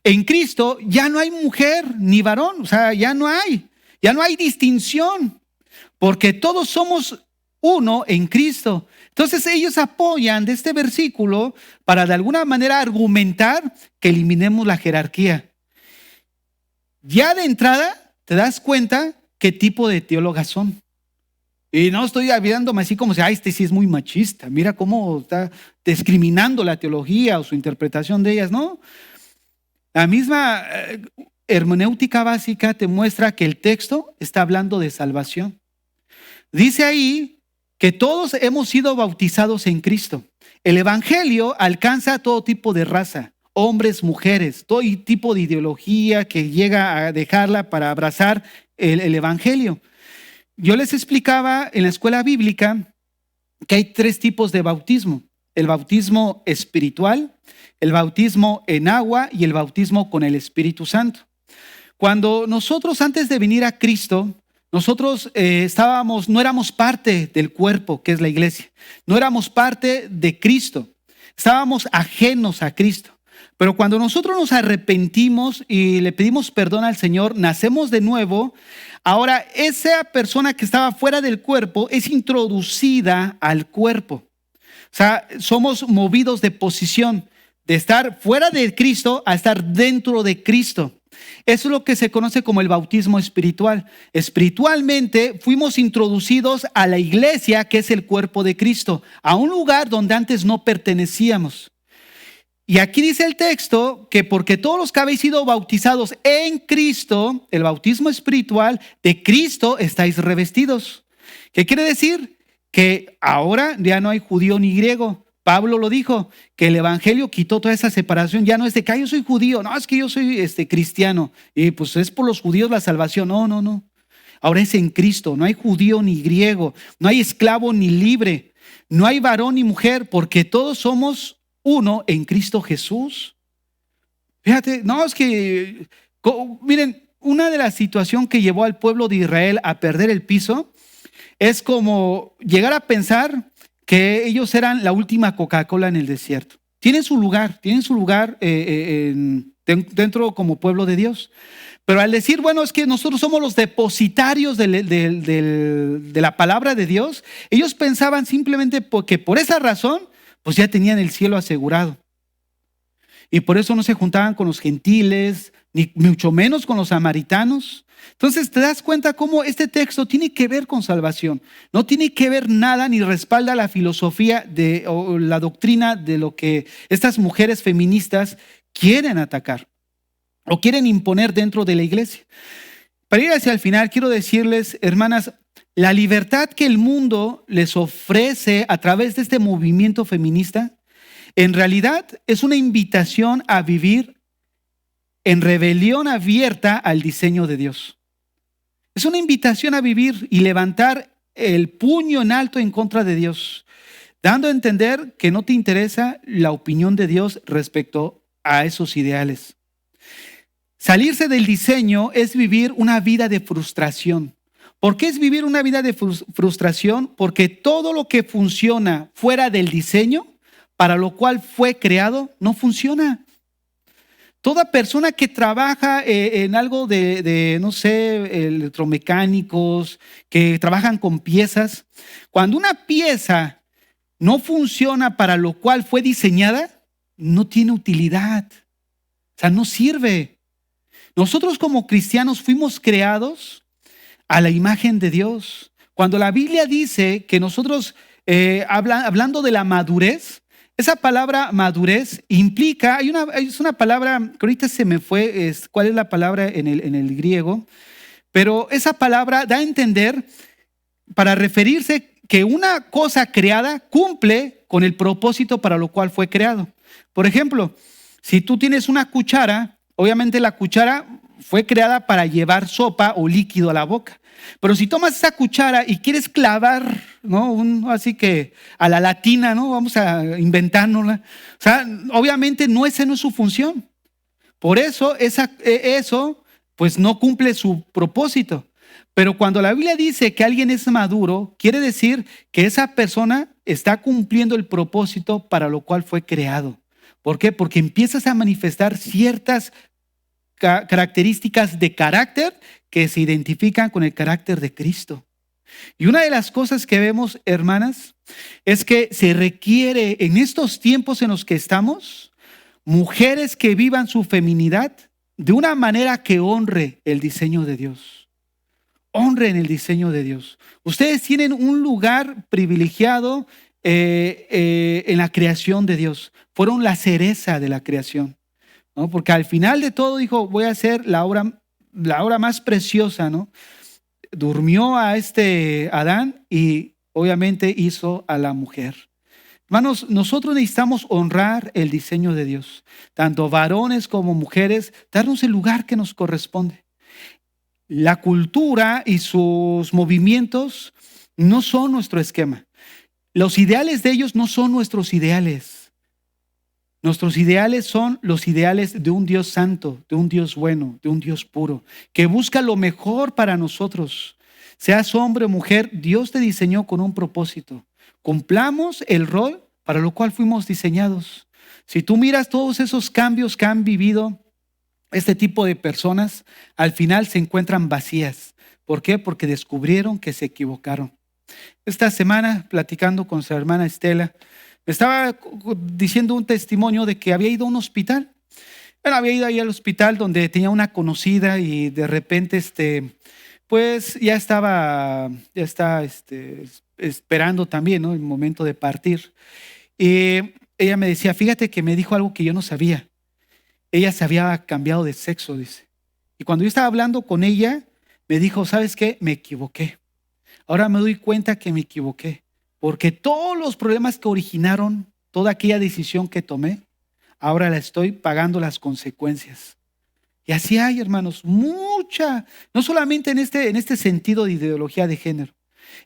En Cristo ya no hay mujer ni varón, o sea, ya no hay distinción, porque todos somos uno en Cristo. Entonces ellos apoyan de este versículo para de alguna manera argumentar que eliminemos la jerarquía. Ya de entrada te das cuenta qué tipo de teólogas son. Y no estoy viéndome así como si, este sí es muy machista, mira cómo está discriminando la teología o su interpretación de ellas, ¿no? La misma hermenéutica básica te muestra que el texto está hablando de salvación. Dice ahí que todos hemos sido bautizados en Cristo. El evangelio alcanza a todo tipo de raza, hombres, mujeres, todo tipo de ideología que llega a dejarla para abrazar el evangelio. Yo les explicaba en la escuela bíblica que hay 3 tipos de bautismo: el bautismo espiritual, el bautismo en agua y el bautismo con el Espíritu Santo. Cuando nosotros, antes de venir a Cristo, nosotros no éramos parte del cuerpo que es la iglesia, no éramos parte de Cristo, estábamos ajenos a Cristo. Pero cuando nosotros nos arrepentimos y le pedimos perdón al Señor, nacemos de nuevo. Ahora esa persona que estaba fuera del cuerpo es introducida al cuerpo. O sea, somos movidos de posición, de estar fuera de Cristo a estar dentro de Cristo. Eso es lo que se conoce como el bautismo espiritual. Espiritualmente fuimos introducidos a la iglesia, que es el cuerpo de Cristo, a un lugar donde antes no pertenecíamos. Y aquí dice el texto que porque todos los que habéis sido bautizados en Cristo, el bautismo espiritual, de Cristo estáis revestidos. ¿Qué quiere decir? Que ahora ya no hay judío ni griego. Pablo lo dijo, que el evangelio quitó toda esa separación. Ya no es de que yo soy judío, no, es que yo soy cristiano y pues es por los judíos la salvación. No. Ahora es en Cristo, no hay judío ni griego, no hay esclavo ni libre, no hay varón ni mujer, porque todos somos uno en Cristo Jesús. Fíjate, miren, una de las situaciones que llevó al pueblo de Israel a perder el piso es como llegar a pensar que ellos eran la última Coca-Cola en el desierto. Tienen su lugar dentro como pueblo de Dios. Pero al decir, bueno, es que nosotros somos los depositarios de la palabra de Dios, ellos pensaban simplemente que por esa razón, pues ya tenían el cielo asegurado. Y por eso no se juntaban con los gentiles, ni mucho menos con los samaritanos. Entonces te das cuenta cómo este texto tiene que ver con salvación. No tiene que ver nada ni respalda la filosofía o la doctrina de lo que estas mujeres feministas quieren atacar o quieren imponer dentro de la iglesia. Para ir hacia el final, quiero decirles, hermanas, la libertad que el mundo les ofrece a través de este movimiento feminista, en realidad es una invitación a vivir en rebelión abierta al diseño de Dios. Es una invitación a vivir y levantar el puño en alto en contra de Dios, dando a entender que no te interesa la opinión de Dios respecto a esos ideales. Salirse del diseño es vivir una vida de frustración. ¿Por qué es vivir una vida de frustración? Porque todo lo que funciona fuera del diseño, para lo cual fue creado, no funciona. Toda persona que trabaja en algo no sé, electromecánicos, que trabajan con piezas, cuando una pieza no funciona para lo cual fue diseñada, no tiene utilidad. O sea, no sirve. Nosotros como cristianos fuimos creados a la imagen de Dios. Cuando la Biblia dice que nosotros, hablando de la madurez, esa palabra madurez implica, es una palabra que ahorita se me fue, cuál es la palabra en el griego, pero esa palabra da a entender para referirse que una cosa creada cumple con el propósito para lo cual fue creado. Por ejemplo, si tú tienes una cuchara, obviamente la cuchara fue creada para llevar sopa o líquido a la boca. Pero si tomas esa cuchara y quieres clavar, ¿no? Así que a la latina, ¿no? Vamos a inventárnosla. O sea, obviamente esa no es su función. Por eso, eso pues no cumple su propósito. Pero cuando la Biblia dice que alguien es maduro, quiere decir que esa persona está cumpliendo el propósito para lo cual fue creado. ¿Por qué? Porque empiezas a manifestar ciertas características de carácter que se identifican con el carácter de Cristo. Y una de las cosas que vemos, hermanas, es que se requiere en estos tiempos en los que estamos, mujeres que vivan su feminidad de una manera que honre el diseño de Dios. Honren el diseño de Dios. Ustedes tienen un lugar privilegiado en la creación de Dios. Fueron la cereza de la creación, ¿no? Porque al final de todo dijo, voy a hacer la obra más preciosa, ¿no? Durmió a Adán y obviamente hizo a la mujer. Hermanos, nosotros necesitamos honrar el diseño de Dios, tanto varones como mujeres, darnos el lugar que nos corresponde. La cultura y sus movimientos no son nuestro esquema. Los ideales de ellos no son nuestros ideales. Nuestros ideales son los ideales de un Dios santo, de un Dios bueno, de un Dios puro, que busca lo mejor para nosotros. Seas hombre o mujer, Dios te diseñó con un propósito. Cumplamos el rol para lo cual fuimos diseñados. Si tú miras todos esos cambios que han vivido este tipo de personas, al final se encuentran vacías. ¿Por qué? Porque descubrieron que se equivocaron. Esta semana, platicando con su hermana Estela, me estaba diciendo un testimonio de que había ido a un hospital. Bueno, había ido ahí al hospital donde tenía una conocida y de repente, pues ya está esperando también, ¿no? El momento de partir. Y ella me decía, fíjate que me dijo algo que yo no sabía. Ella se había cambiado de sexo, dice. Y cuando yo estaba hablando con ella, me dijo, ¿sabes qué? Me equivoqué. Ahora me doy cuenta que me equivoqué. Porque todos los problemas que originaron toda aquella decisión que tomé, ahora la estoy pagando las consecuencias. Y así hay, hermanos, mucha, no solamente en este sentido de ideología de género,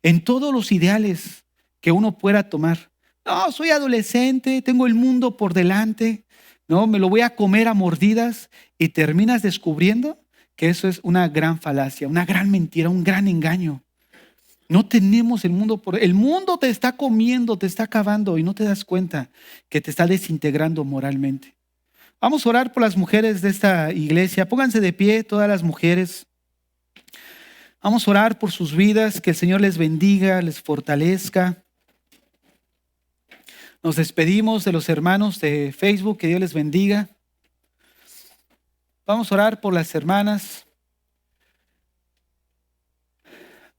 en todos los ideales que uno pueda tomar. No, soy adolescente, tengo el mundo por delante, no, me lo voy a comer a mordidas y terminas descubriendo que eso es una gran falacia, una gran mentira, un gran engaño. No tenemos el mundo el mundo te está comiendo, te está acabando y no te das cuenta que te está desintegrando moralmente. Vamos a orar por las mujeres de esta iglesia. Pónganse de pie todas las mujeres. Vamos a orar por sus vidas, que el Señor les bendiga, les fortalezca. Nos despedimos de los hermanos de Facebook, que Dios les bendiga. Vamos a orar por las hermanas.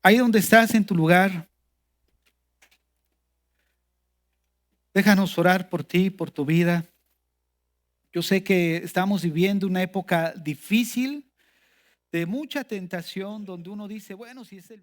Ahí donde estás en tu lugar, déjanos orar por ti, por tu vida. Yo sé que estamos viviendo una época difícil, de mucha tentación, donde uno dice, bueno, si es el